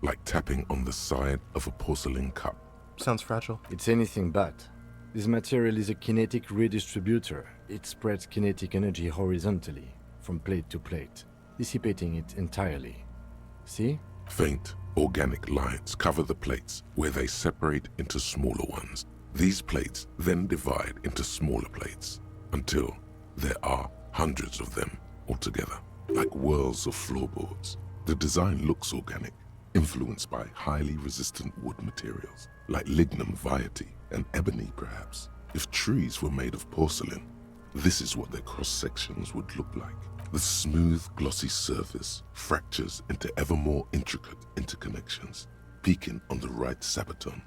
like tapping on the side of a porcelain cup. Sounds fragile. It's anything but. This material is a kinetic redistributor. It spreads kinetic energy horizontally, from plate to plate, dissipating it entirely. See? Faint, organic lines cover the plates where they separate into smaller ones. These plates then divide into smaller plates until there are hundreds of them altogether, like whirls of floorboards. The design looks organic, influenced by highly resistant wood materials, like lignum vitae and ebony perhaps. If trees were made of porcelain, this is what their cross-sections would look like. The smooth, glossy surface fractures into ever more intricate interconnections, peaking on the right sabaton,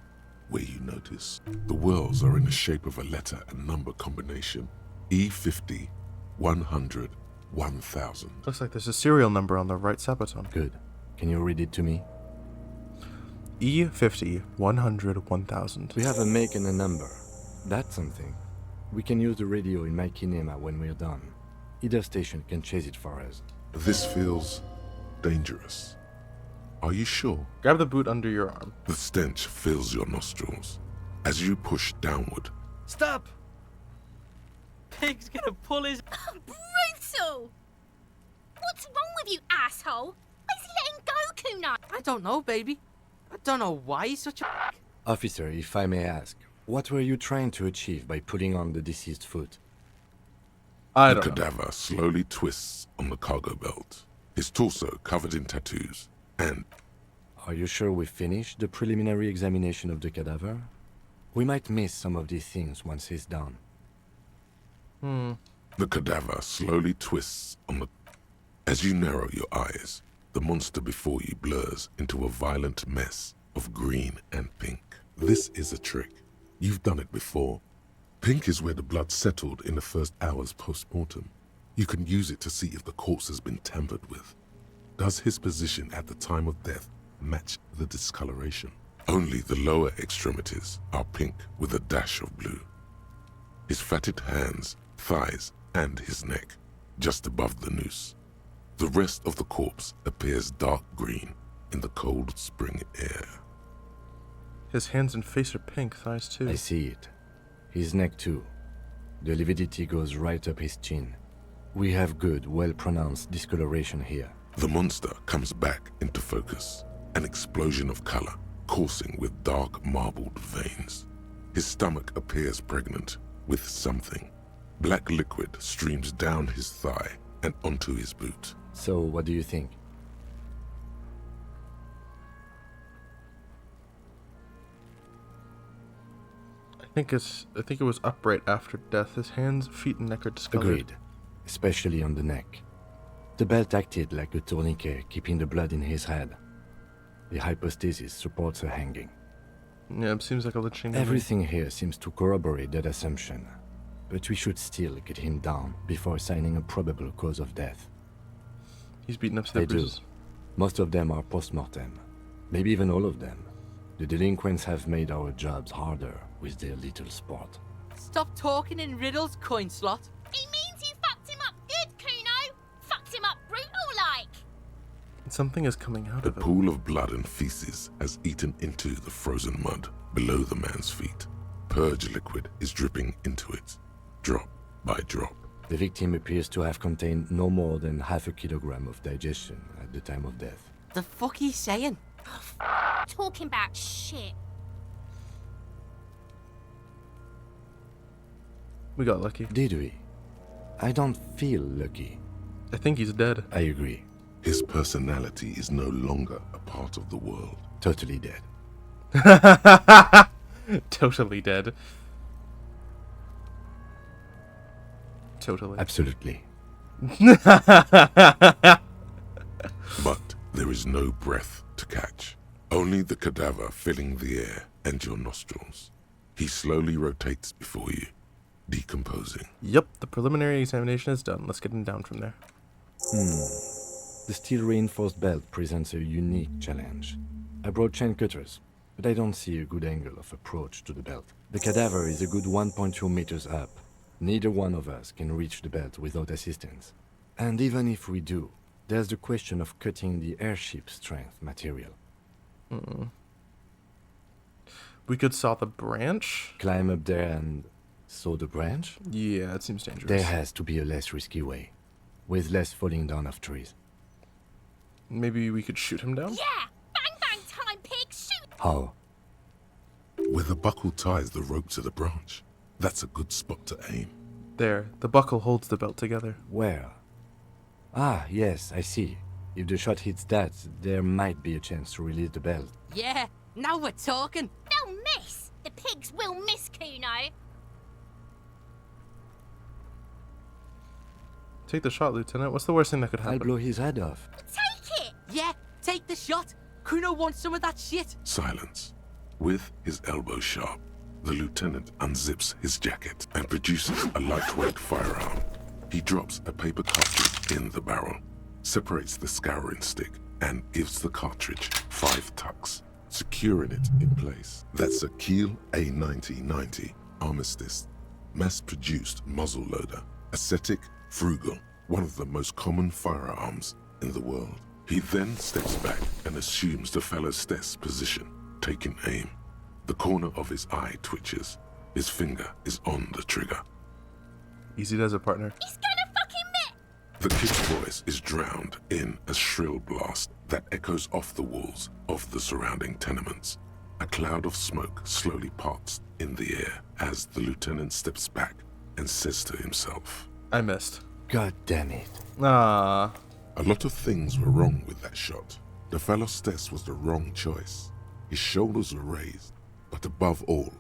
where you notice the whirls are in the shape of a letter and number combination, E50, 100, 1000. Looks like there's a serial number on the right sabaton. Good. Can you read it to me? E50, 100, 1000. We have a make and a number. That's something. We can use the radio in my kinema when we're done. Either station can chase it for us. This feels dangerous. Are you sure? Grab the boot under your arm. The stench fills your nostrils. As you push downward, Stop! Pig's gonna pull his... Brutal! What's wrong with you, asshole? Why's he letting go, Kuno? I don't know, baby. I don't know why he's such a... Officer, if I may ask, what were you trying to achieve by pulling on the deceased foot? the cadaver slowly twists on the cargo belt, his torso covered in tattoos, and... Are you sure we finished the preliminary examination of the cadaver? We might miss some of these things once he's done. The cadaver slowly twists on the... As you narrow your eyes, the monster before you blurs into a violent mess of green and pink. This is a trick. You've done it before. Pink is where the blood settled in the first hours post-mortem. You can use it to see if the corpse has been tampered with. Does his position at the time of death match the discoloration? Only the lower extremities are pink with a dash of blue. His fatted hands, thighs, and his neck, just above the noose. The rest of the corpse appears dark green in the cold spring air. His hands and face are pink, thighs too. I see it. His neck too. The lividity goes right up his chin. We have good, well-pronounced discoloration here. The monster comes back into focus, an explosion of color, coursing with dark marbled veins. His stomach appears pregnant with something. Black liquid streams down his thigh and onto his boot. So, what do you think? I think it was upright after death. His hands, feet, and neck are discolored. Agreed, especially on the neck. The belt acted like a tourniquet, keeping the blood in his head. The hypostasis supports a hanging. Yeah, it seems like a lynching. to me. Everything here seems to corroborate that assumption, but we should still get him down before assigning a probable cause of death. He's beaten up to They the do. bruises. Most of them are post-mortem. Maybe even all of them. The delinquents have made our jobs harder with their little sport. Stop talking in riddles, coin slot. He means you fucked him up good, Kuno. Fucked him up brutal-like. Something is coming out The of it. pool of blood and feces has eaten into the frozen mud below the man's feet. Purge liquid is dripping into it, drop by drop. The victim appears to have contained no more than half a kilogram of digestion at the time of death. The fuck he's saying? Talking about shit. We got lucky. Did we? I don't feel lucky. I think he's dead. I agree. His personality is no longer a part of the world. Totally dead. Totally dead. Totally. Absolutely. But there is no breath to catch. Only the cadaver filling the air and your nostrils. He slowly rotates before you, decomposing. Yep, the preliminary examination is done. Let's get him down from there. The steel-reinforced belt presents a unique challenge. I brought chain cutters, but I don't see a good angle of approach to the belt. The cadaver is a good 1.2 meters up. Neither one of us can reach the belt without assistance. And even if we do, there's the question of cutting the airship strength material. We could saw the branch. Climb up there and saw the branch? Yeah, it seems dangerous. There has to be a less risky way, with less falling down of trees. Maybe we could shoot him down? Yeah! Bang bang time, pig! Shoot! How? Where the buckle ties the rope to the branch. That's a good spot to aim. There, the buckle holds the belt together. Where? Ah, yes, I see. If the shot hits that, there might be a chance to release the belt. Yeah, now we're talking. They'll miss! The pigs will miss, Kuno! Take the shot, Lieutenant. What's the worst thing that could I'll happen? blow his head off. Take it! Yeah, take the shot. Kuno wants some of that shit. Silence. With his elbow sharp, the lieutenant unzips his jacket and produces a lightweight firearm. He drops a paper cartridge in the barrel, separates the scouring stick, and gives the cartridge 5 tucks, securing it in place. That's a Kiel A9090 Armistice, mass-produced muzzleloader, ascetic, frugal, one of the most common firearms in the world. He then steps back and assumes the fellow's desk position, taking aim. The corner of his eye twitches. His finger is on the trigger. Easy does it, partner. He's gonna fucking miss! The kid's voice is drowned in a shrill blast that echoes off the walls of the surrounding tenements. A cloud of smoke slowly parts in the air as the lieutenant steps back and says to himself, I missed. God damn it. Ah. A lot of things were wrong with that shot. The fellow's test was the wrong choice. His shoulders were raised, but above all,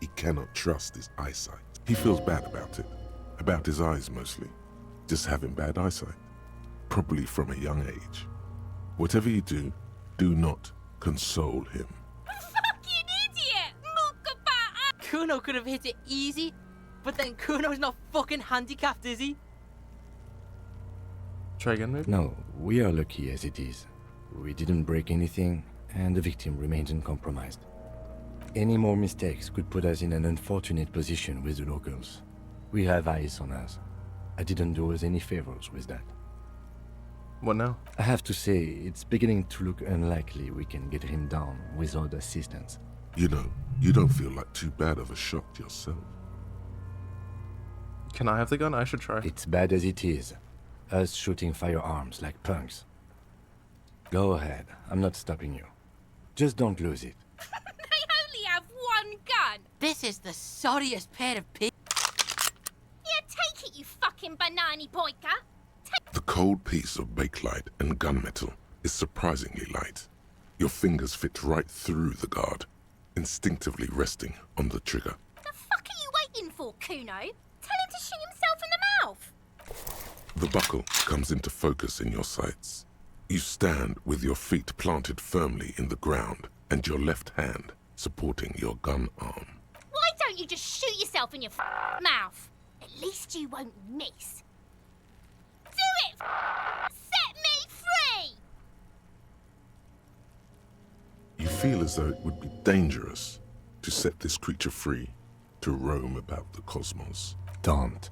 he cannot trust his eyesight. He feels bad about it. About his eyes mostly. Just having bad eyesight. Probably from a young age. Whatever you do, do not console him. Fucking idiot! Mookabata! Kuno could have hit it easy, but then Kuno's not fucking handicapped, is he? Try again, maybe? No, we are lucky as it is. We didn't break anything, and the victim remains uncompromised. Any more mistakes could put us in an unfortunate position with the locals. We have eyes on us. I didn't do us any favors with that. What now? I have to say, it's beginning to look unlikely we can get him down without assistance. You know, you don't feel like too bad of a shot yourself. Can I have the gun? I should try. It's bad as it is. Us shooting firearms like punks. Go ahead, I'm not stopping you. Just don't lose it. They only have one gun! This is the sorriest pair of pigs. Yeah, take it, you fucking banana poika! The cold piece of bakelite and gunmetal is surprisingly light. Your fingers fit right through the guard, instinctively resting on the trigger. The fuck are you waiting for, Kuno? Tell him to shoot himself in the mouth. The buckle comes into focus in your sights. You stand with your feet planted firmly in the ground and your left hand supporting your gun arm. Why don't you just shoot yourself in your mouth? At least you won't miss. Do it! Set me free! You feel as though it would be dangerous to set this creature free to roam about the cosmos. Don't.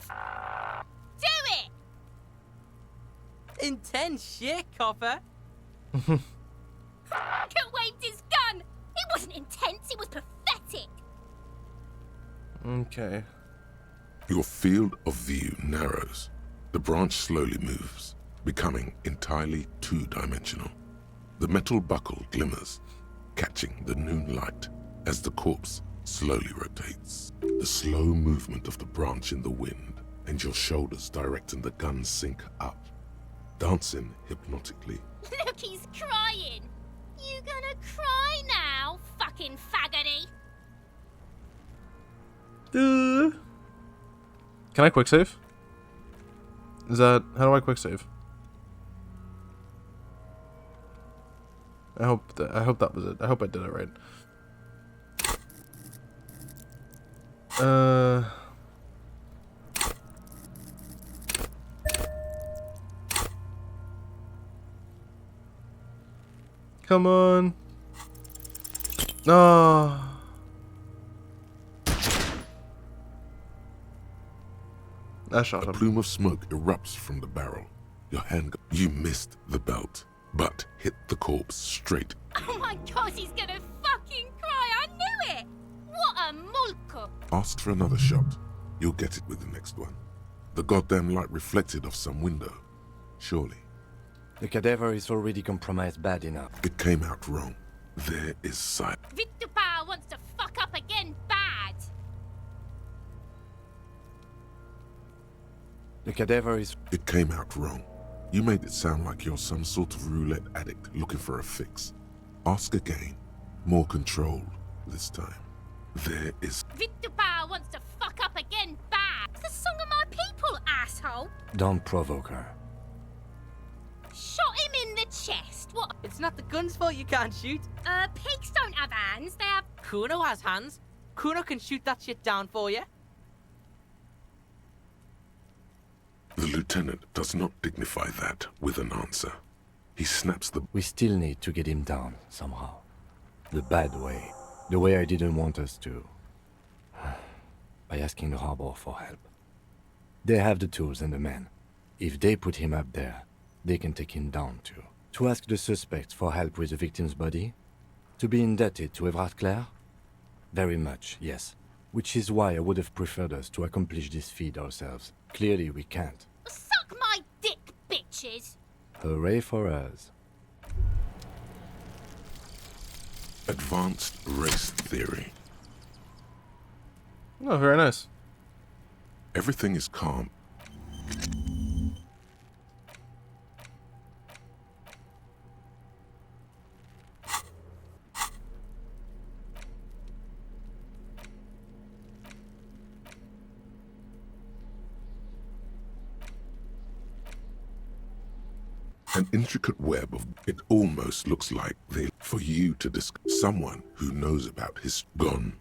Do it! Intense shit, Copper. Could waved his gun! It wasn't intense, it was pathetic! Okay. Your field of view narrows. The branch slowly moves, becoming entirely two-dimensional. The metal buckle glimmers, catching the noon light as the corpse slowly rotates. The slow movement of the branch in the wind and your shoulders directing the gun sync up, dancing hypnotically. Look, he's crying! You gonna cry now, fucking faggoty? Can I quick save? Is that... How do I quick save? I hope that was it. I hope I did it right. Come on. Oh. I shot him. A plume of smoke erupts from the barrel. Your handgun. You missed the belt, but hit the corpse straight. Oh my god, he's gonna fucking cry! I knew it! What a mulko! Ask for another shot. You'll get it with the next one. The goddamn light reflected off some window. Surely. The cadaver is already compromised bad enough. It came out wrong. There is sight. Vitupa wants to fuck up again bad! The cadaver is... It came out wrong. You made it sound like you're some sort of roulette addict looking for a fix. Ask again. More controlled this time. There is... Vitupa wants to fuck up again bad! It's the song of my people, asshole! Don't provoke her. Shot him in the chest, what? It's not the gun's fault you can't shoot. Pigs don't have hands, they have... Kuno has hands. Kuno can shoot that shit down for you. The lieutenant does not dignify that with an answer. He snaps the... We still need to get him down, somehow. The bad way. The way I didn't want us to. By asking the harbor for help. They have the tools and the men. If they put him up there, they can take him down too. To ask the suspects for help with the victim's body? To be indebted to Everard Clare? Very much, yes. Which is why I would have preferred us to accomplish this feat ourselves. Clearly we can't. Suck my dick, bitches! Hooray for us. Advanced race theory. Oh, very nice. Everything is calm. An intricate web of it almost looks like for you to discuss someone who knows about his gone.